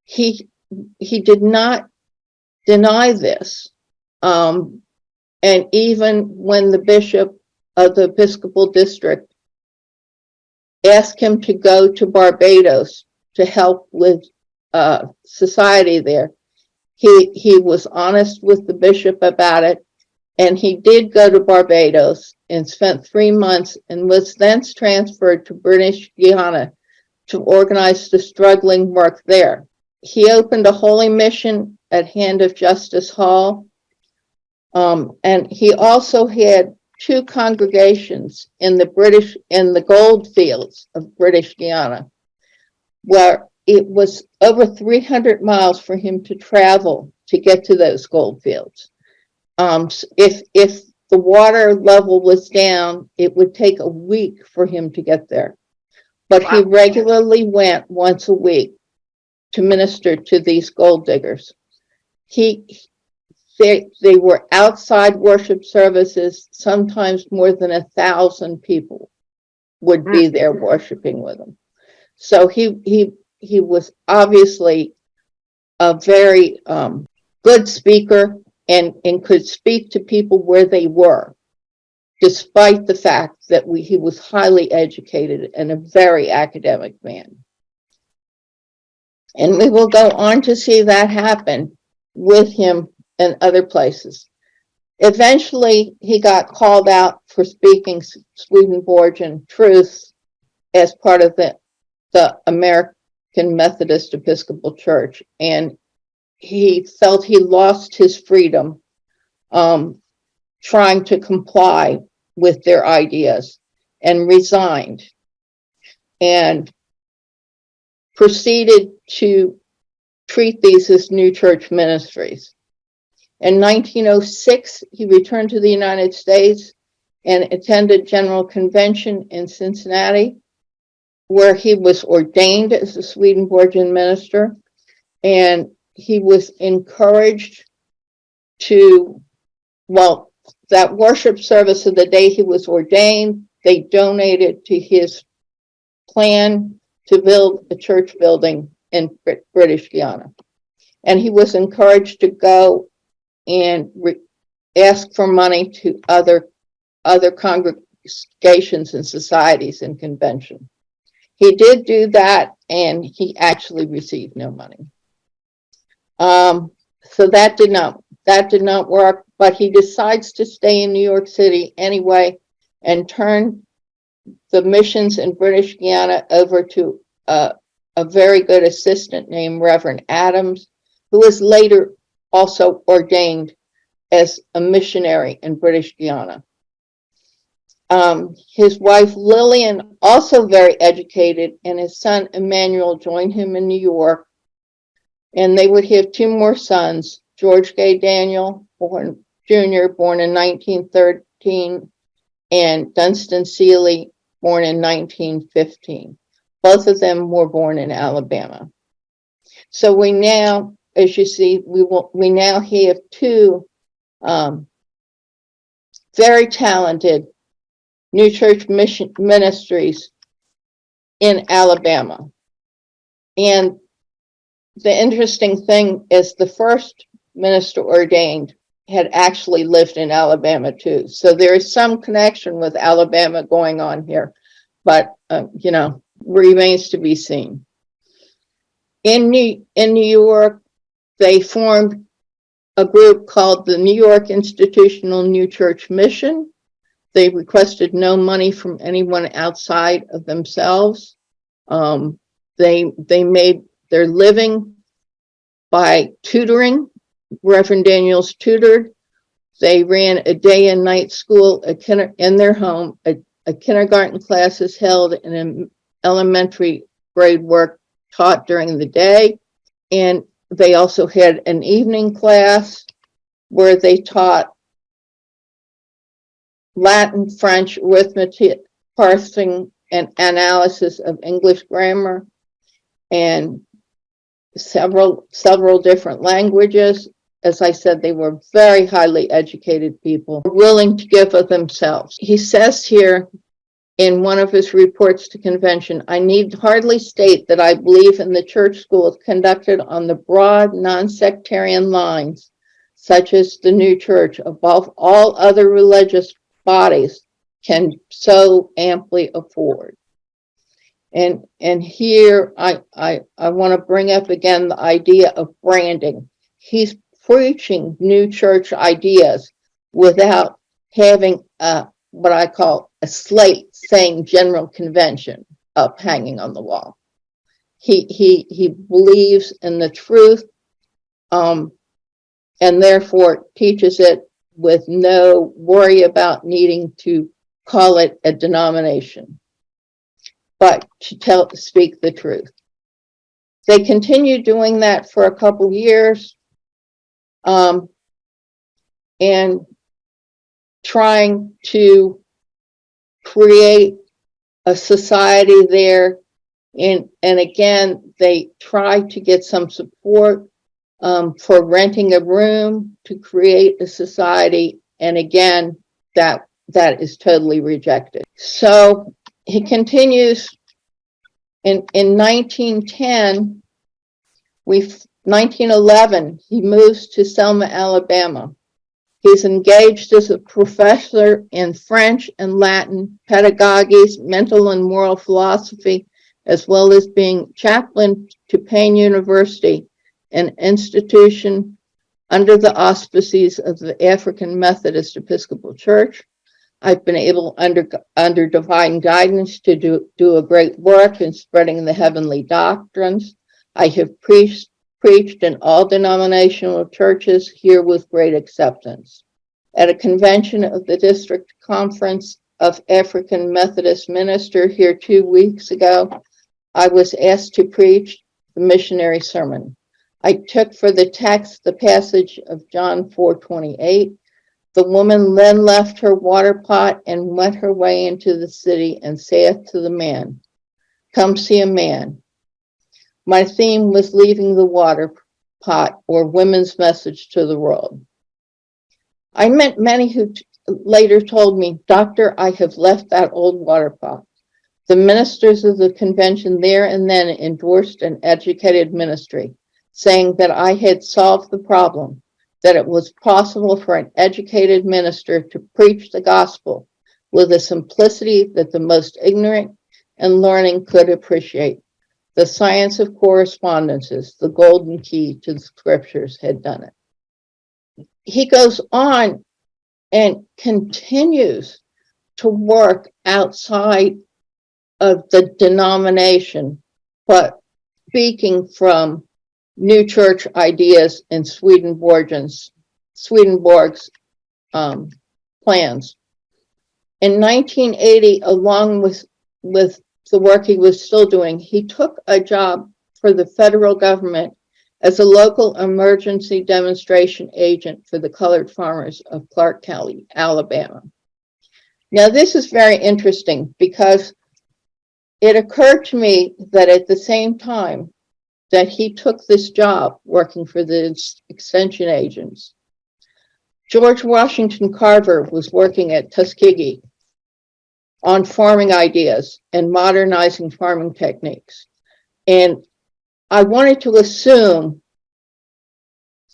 He did not deny this. And even when the bishop of the Episcopal district asked him to go to Barbados to help with society there, he was honest with the bishop about it. And he did go to Barbados and spent 3 months and was then transferred to British Guiana to organize the struggling work there. He opened a holy mission at Hand of Justice Hall. And he also had 2 congregations in the gold fields of British Guiana, where it was over 300 miles for him to travel to get to those gold fields. If the water level was down, it would take a week for him to get there. But he regularly went once a week to minister to these gold diggers. They were outside worship services. Sometimes more than 1,000 people would be there worshiping with him. So he was obviously a very good speaker and could speak to people where they were, despite the fact that he was highly educated and a very academic man. And we will go on to see that happen with him in other places. Eventually, he got called out for speaking Swedenborgian truths as part of the American Methodist Episcopal Church, and he felt he lost his freedom trying to comply with their ideas and resigned and proceeded to treat these as new church ministries. In 1906, he returned to the United States and attended General Convention in Cincinnati, where he was ordained as a Swedenborgian minister, and he was encouraged to, that worship service of the day he was ordained, they donated to his plan to build a church building in British Guiana. And he was encouraged to go and ask for money to other congregations and societies in convention. He did do that, and he actually received no money. So that did not work, but he decides to stay in New York City anyway and turn the missions in British Guiana over to a very good assistant named Reverend Adams, who was later also ordained as a missionary in British Guiana. His wife Lillian, also very educated, and his son Emmanuel joined him in New York. And they would have 2 more sons, George Gay Daniel, Jr., born in 1913, and Dunstan Seeley, born in 1915. Both of them were born in Alabama. So we now, as you see, we now have 2 very talented new church mission ministries in Alabama. And the interesting thing is the first minister ordained had actually lived in Alabama too. So there is some connection with Alabama going on here, but remains to be seen. In New York, they formed a group called the New York Institutional New Church Mission. They requested no money from anyone outside of themselves. They made their living by tutoring. Reverend Daniels tutored. They ran a day and night school in their home. A kindergarten class is held, and an elementary grade work taught during the day. And they also had an evening class where they taught Latin, French, arithmetic, parsing, and analysis of English grammar, and several different languages. As I said, they were very highly educated people, willing to give of themselves. He says here in one of his reports to convention, I need hardly state that I believe in the church schools conducted on the broad, non-sectarian lines, such as the new church, above all other religious bodies, can so amply afford. And here I want to bring up again the idea of branding. He's preaching new church ideas without having what I call a slate saying General Convention up hanging on the wall. He believes in the truth, and therefore teaches it with no worry about needing to call it a denomination, but to speak the truth. They continue doing that for a couple years, and trying to create a society there. And again, they try to get some support for renting a room to create a society. And again, that is totally rejected. So he continues in 1910, 1911, he moves to Selma, Alabama. He's engaged as a professor in French and Latin pedagogies, mental and moral philosophy, as well as being chaplain to Payne University, an institution under the auspices of the African Methodist Episcopal Church. I've been able, under divine guidance, to do a great work in spreading the heavenly doctrines. I have preached in all denominational churches here with great acceptance. At a convention of the District Conference of African Methodist Minister here 2 weeks ago, I was asked to preach the missionary sermon. I took for the text the passage of John 4:28. The woman then left her water pot and went her way into the city and saith to the man, "Come see a man." My theme was leaving the water pot, or women's message to the world. I met many who later told me, "Doctor, I have left that old water pot." The ministers of the convention there and then endorsed an educated ministry, saying that I had solved the problem, that it was possible for an educated minister to preach the gospel with a simplicity that the most ignorant and learning could appreciate. The science of correspondences, the golden key to the scriptures, had done it. He goes on and continues to work outside of the denomination, but speaking from new church ideas and Swedenborg's plans. In 1980, along with the work he was still doing, he took a job for the federal government as a local emergency demonstration agent for the colored farmers of Clark County, Alabama. Now, this is very interesting because it occurred to me that at the same time that he took this job working for the extension agents, George Washington Carver was working at Tuskegee on farming ideas and modernizing farming techniques. And I wanted to assume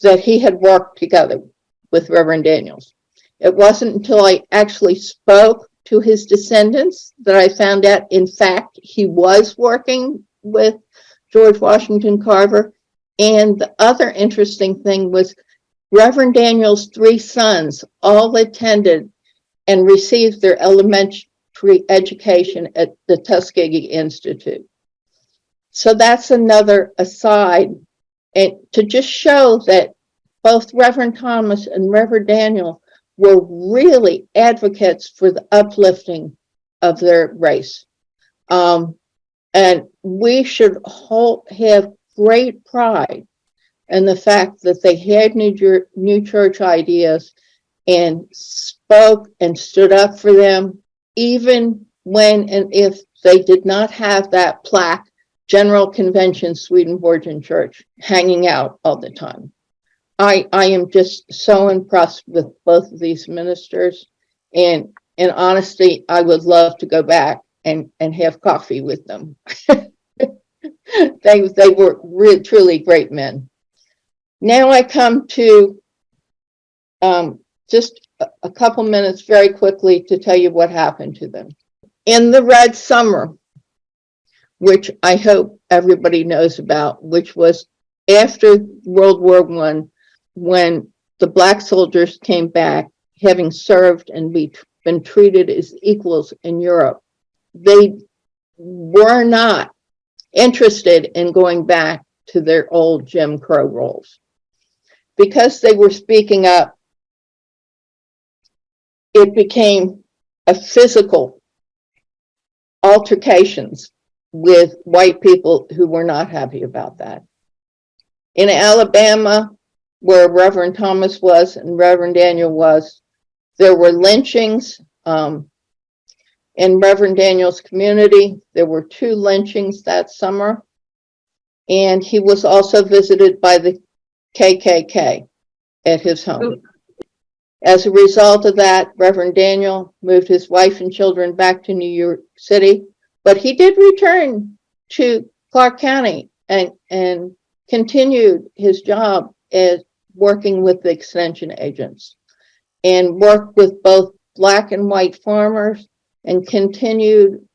that he had worked together with Reverend Daniels. It wasn't until I actually spoke to his descendants that I found out, in fact, he was working with George Washington Carver. And the other interesting thing was Reverend Daniels' 3 sons all attended and received their elementary education at the Tuskegee Institute. So that's another aside, and to just show that both Reverend Thomas and Reverend Daniel were really advocates for the uplifting of their race. And we should have great pride in the fact that they had new church ideas and spoke and stood up for them, even when and if they did not have that plaque, General Convention Swedenborgian Church, hanging out all the time. I am just so impressed with both of these ministers, and in honesty, I would love to go back and have coffee with them. They were truly great men. Now I come to just a couple minutes very quickly to tell you what happened to them. In the Red Summer, which I hope everybody knows about, which was after World War I, when the Black soldiers came back, having served and been treated as equals in Europe, they were not interested in going back to their old Jim Crow roles. Because they were speaking up, it became a physical altercations with white people who were not happy about that. In Alabama, where Reverend Thomas was and Reverend Daniel was, there were lynchings. In Reverend Daniel's community, there were 2 lynchings that summer, and he was also visited by the KKK at his home. As a result of that, Reverend Daniel moved his wife and children back to New York City, but he did return to Clark County and continued his job as working with the extension agents and worked with both Black and white farmers and continued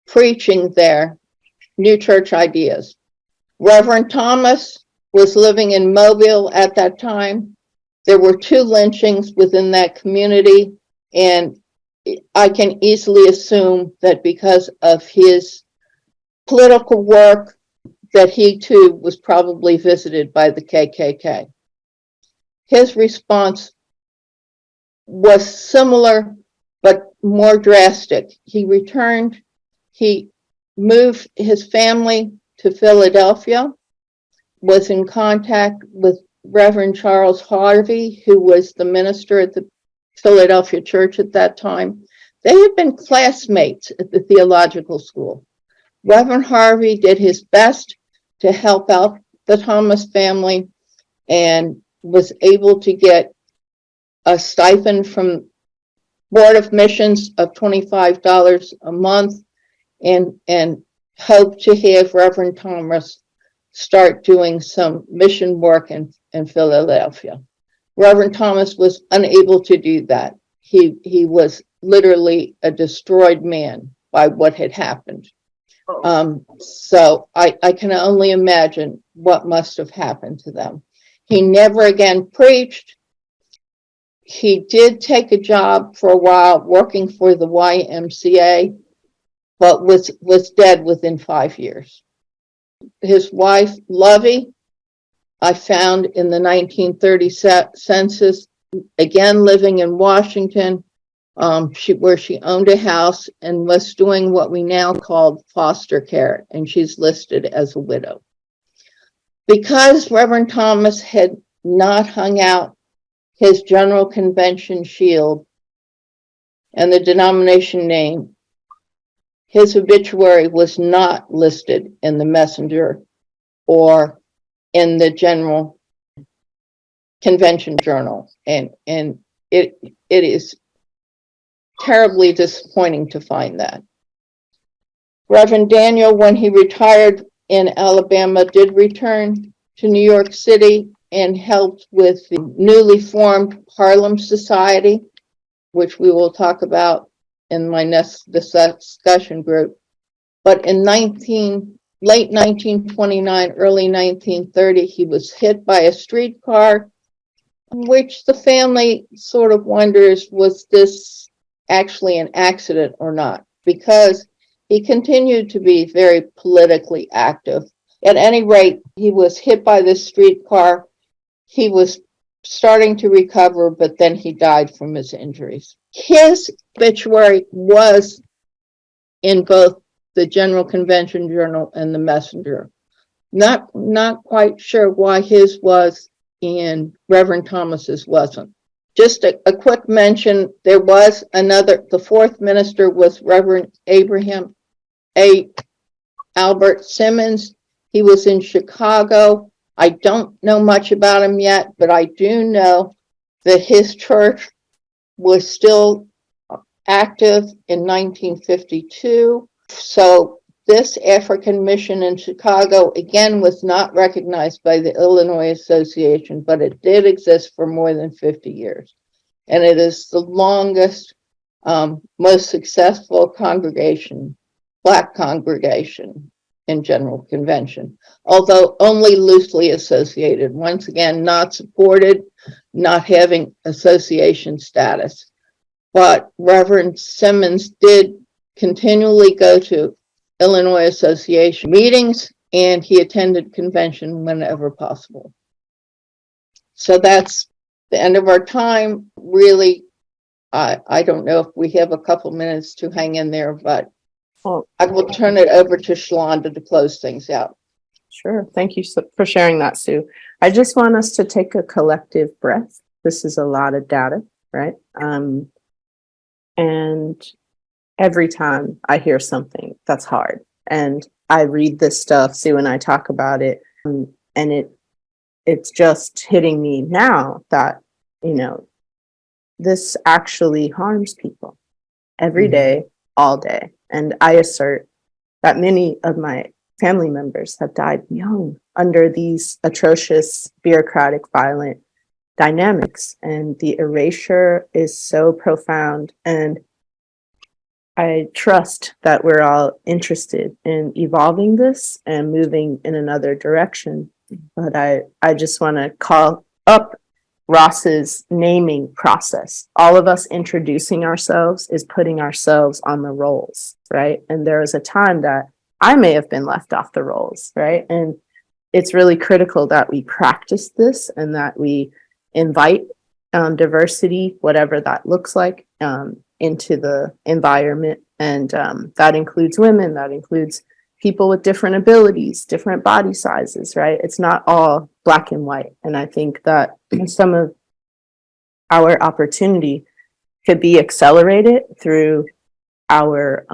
preaching their new church ideas. Reverend Thomas was living in Mobile at that time. There were 2 lynchings within that community, and I can easily assume that because of his political work, that he too was probably visited by the KKK. His response was similar, but more drastic. He returned, he moved his family to Philadelphia, was in contact with Reverend Charles Harvey, who was the minister at the Philadelphia church at that time. They had been classmates at the theological school. Reverend Harvey did his best to help out the Thomas family and was able to get a stipend from Board of Missions of $25 a month and hoped to have Reverend Thomas start doing some mission work in Philadelphia. Reverend Thomas was unable to do that. He was literally a destroyed man by what had happened. So I can only imagine what must have happened to them. He never again preached. He did take a job for a while working for the YMCA, but was dead within 5 years. His wife, Lovey, I found in the 1930 census, again living in Washington, where she owned a house and was doing what we now call foster care, and she's listed as a widow. Because Reverend Thomas had not hung out his General Convention shield and the denomination name, his obituary was not listed in the Messenger or in the General Convention Journal, and it is terribly disappointing to find that. Reverend Daniel, when he retired in Alabama, did return to New York City and helped with the newly formed Harlem Society, which we will talk about in my next discussion group. But in late 1929, early 1930, he was hit by a streetcar, which the family sort of wonders, was this actually an accident or not? Because he continued to be very politically active. At any rate, he was hit by this streetcar. He was starting to recover, but then he died from his injuries. His obituary was in both the General Convention Journal and the Messenger. Not quite sure why his was and Reverend Thomas's wasn't. Just a quick mention, there was another, the 4th minister was Reverend Abraham A. Albert Simmons. He was in Chicago. I don't know much about him yet, but I do know that his church was still active in 1952. So this African mission in Chicago, again, was not recognized by the Illinois Association, but it did exist for more than 50 years. And it is the longest, most successful congregation, Black congregation in General Convention, although only loosely associated. Once again, not supported, not having association status. But Reverend Simmons did continually go to Illinois Association meetings, and he attended convention whenever possible. So that's the end of our time. Really, I don't know if we have a couple minutes to hang in there, but I will turn it over to Shalonda to close things out. Sure. Thank you for sharing that, Sue. I just want us to take a collective breath. This is a lot of data, right? And every time I hear something that's hard and I read this stuff, Sue and I talk about it, and it's just hitting me now that, you know, this actually harms people every day, all day. And I assert that many of my family members have died young under these atrocious, bureaucratic, violent dynamics. And the erasure is so profound. And I trust that we're all interested in evolving this and moving in another direction. But I just want to call up Ross's naming process. All of us introducing ourselves is putting ourselves on the rolls, right? And there was a time that I may have been left off the rolls, right? And it's really critical that we practice this and that we invite diversity, whatever that looks like, into the environment. And that includes women, that includes people with different abilities, different body sizes, right? It's not all black and white. And I think that some of our opportunity could be accelerated through our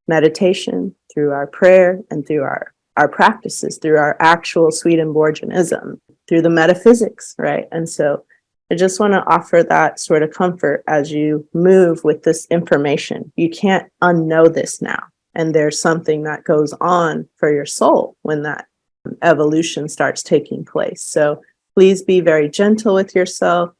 meditation, through our prayer, and through our practices, through our actual Swedenborgianism, through the metaphysics, right? And so I just want to offer that sort of comfort as you move with this information. You can't unknow this now. And there's something that goes on for your soul when that evolution starts taking place. So please be very gentle with yourself.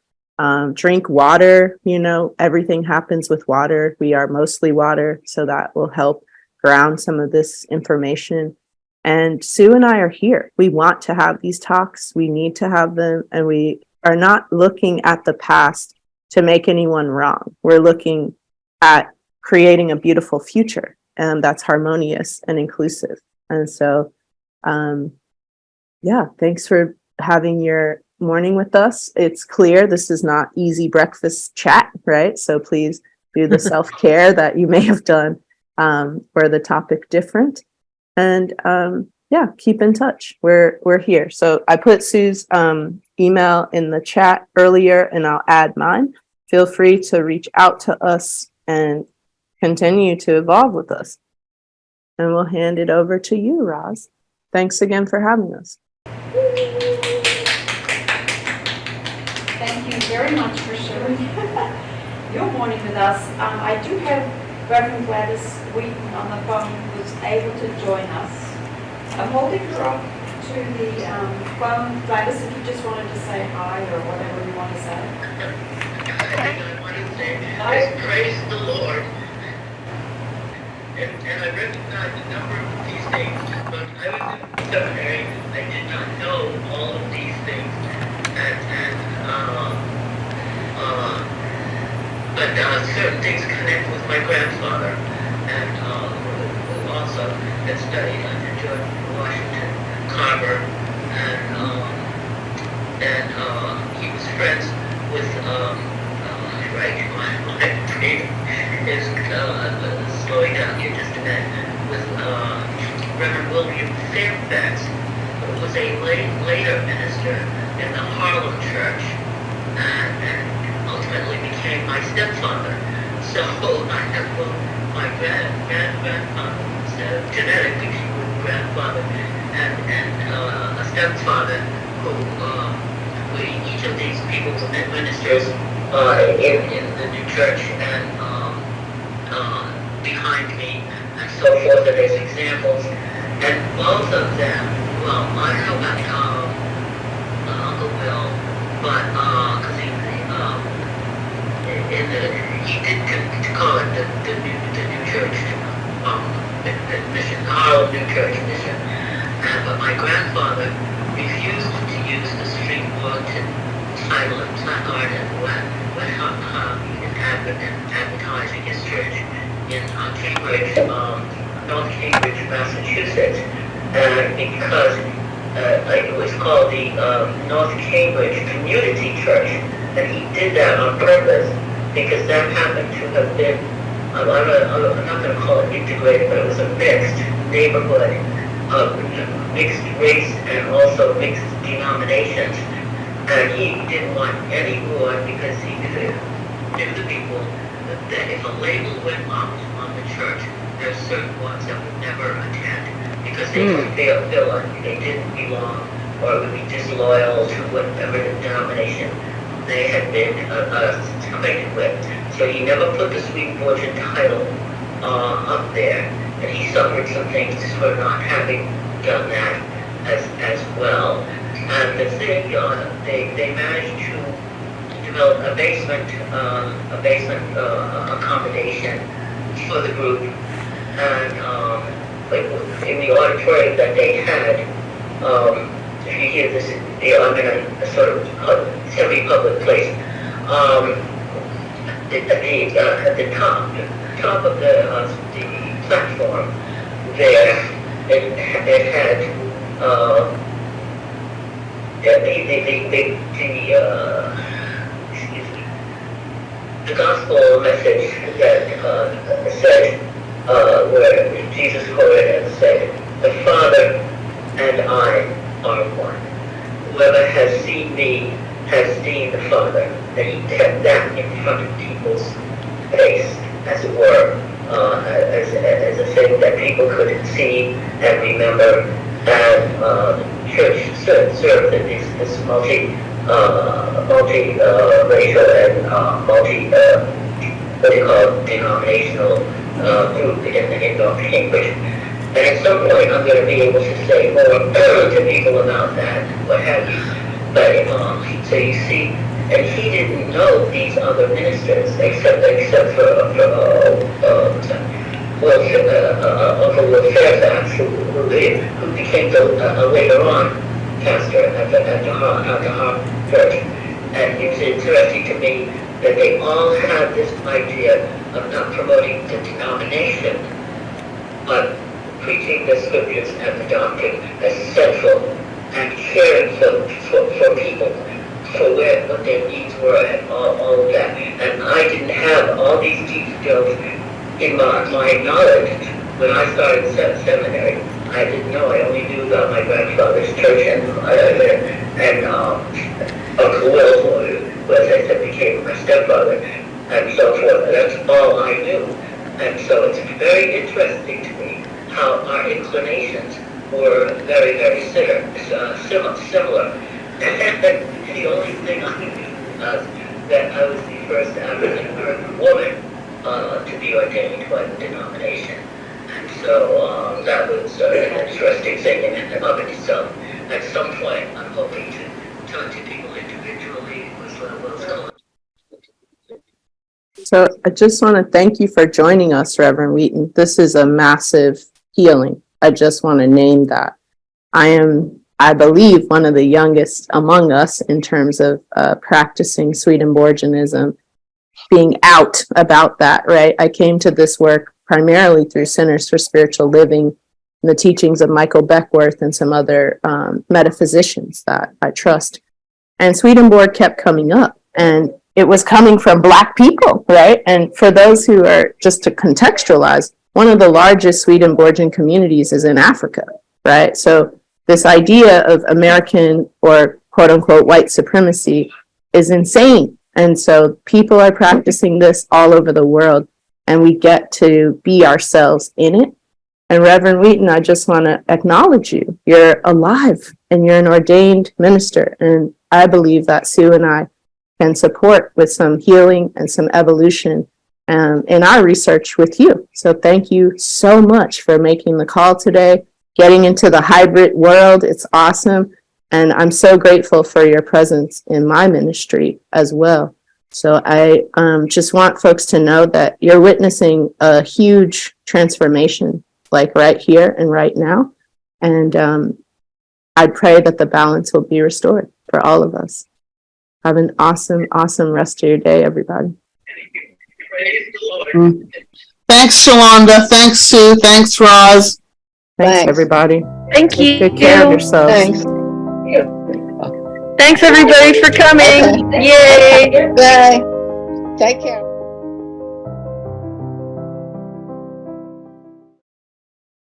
Drink water. You know, everything happens with water. We are mostly water. So that will help ground some of this information. And Sue and I are here. We want to have these talks. We need to have them. And we are not looking at the past to make anyone wrong. We're looking at creating a beautiful future. And that's harmonious and inclusive. And so, yeah, thanks for having your morning with us. It's clear this is not easy breakfast chat, right? So please do the self-care that you may have done for the topic different. And yeah, keep in touch. We're here. So I put Sue's email in the chat earlier, and I'll add mine. Feel free to reach out to us and continue to evolve with us. And we'll hand it over to you, Roz. Thanks again for having us. Thank you very much for sharing your morning with us. I do have Reverend Gladys Wheaton on the phone who was able to join us. I'm holding her up to the phone. Gladys, if you just wanted to say hi or whatever you want to say. I want to say, praise the Lord. And I recognize a number of these things, but I was in seminary. I did not know all of these things, but certain things connect with my grandfather, and who also had studied under George Washington Carver, and he was friends with right, my brain is slowing down here just a minute, with Reverend William Fairfax, who was a later minister in the Harlem Church, and ultimately became my stepfather. So I have both my grandfather, genetically she was grandfather, and a stepfather who each of these people were ministers in the new church, and behind me, and so forth, and there's examples. And both of them, well, I don't know about Uncle Bill, but because he did call it the new church mission, the Harlem New Church mission. But my grandfather refused to use the Swedenborgian title and placard when advertising his church in Cambridge, North Cambridge, Massachusetts, because it was called the North Cambridge Community Church, and he did that on purpose because that happened to have been, I'm not going to call it integrated, but it was a mixed neighborhood of mixed race and also mixed denominations. And he didn't want any more because he knew the people that if a label went up on the church, there's certain ones that would never attend because they would feel like they didn't belong or would be disloyal to whatever denomination they had been acquainted with. So he never put the Swedenborgian title up there, and he suffered some things for not having done that as well. And the thing, they managed to develop a basement accommodation for the group, and in the auditorium that they had, if you hear this, I'm in a sort of semi-public place. At the top of the platform there, it had the gospel message that said, where Jesus quoted and said, "The Father and I are one. Whoever has seen me has seen the Father." And he kept that in front of people's face, as it were, as a thing that people could see and remember. And church served this multi-racial and denominational group in North Cambridge. And at some point, I'm going to be able to say more to people about that, what have you. But so you see, and he didn't know these other ministers except for Uncle Will Fairfax, who became later on pastor at the Harvard Church. And it was interesting to me that they all had this idea of not promoting the denomination, but preaching the scriptures and the doctrine as central and caring for people, for what their needs were and all of that. And I didn't have all these details in my knowledge when I started seminary. I didn't know. I only knew about my grandfather's church and Uncle Will, who, as I said, became my stepfather, and so forth. That's all I knew. And so it's very interesting to me how our inclinations were very, very similar. And the only thing I knew that I was the first African American woman to be ordained by the denomination. And so that was an interesting thing in and of itself. At some point, I'm hoping to talk to people individually with what's going on. So I just want to thank you for joining us, Reverend Wheaton. This is a massive healing. I just want to name that. I believe, one of the youngest among us in terms of practicing Swedenborgianism, being out about that, right? I came to this work primarily through Centers for Spiritual Living and the teachings of Michael Beckworth and some other metaphysicians that I trust. And Swedenborg kept coming up, and it was coming from Black people, right? And for those who are, just to contextualize, one of the largest Swedenborgian communities is in Africa, right? So this idea of American or quote unquote white supremacy is insane. And so people are practicing this all over the world, and we get to be ourselves in it. And Reverend Wheaton, I just want to acknowledge you. You're alive and you're an ordained minister. And I believe that Sue and I can support with some healing and some evolution in our research with you. So thank you so much for making the call today, getting into the hybrid world. It's awesome. And I'm so grateful for your presence in my ministry as well. So I just want folks to know that you're witnessing a huge transformation, like right here and right now. And I pray that the balance will be restored for all of us. Have an awesome, awesome rest of your day, everybody. Thanks, Shalonda. Thanks, Sue. Thanks, Roz. Thanks, everybody. Thank Take good care of yourselves. Thanks. Thanks everybody for coming. Okay. Yay. Bye. Take care.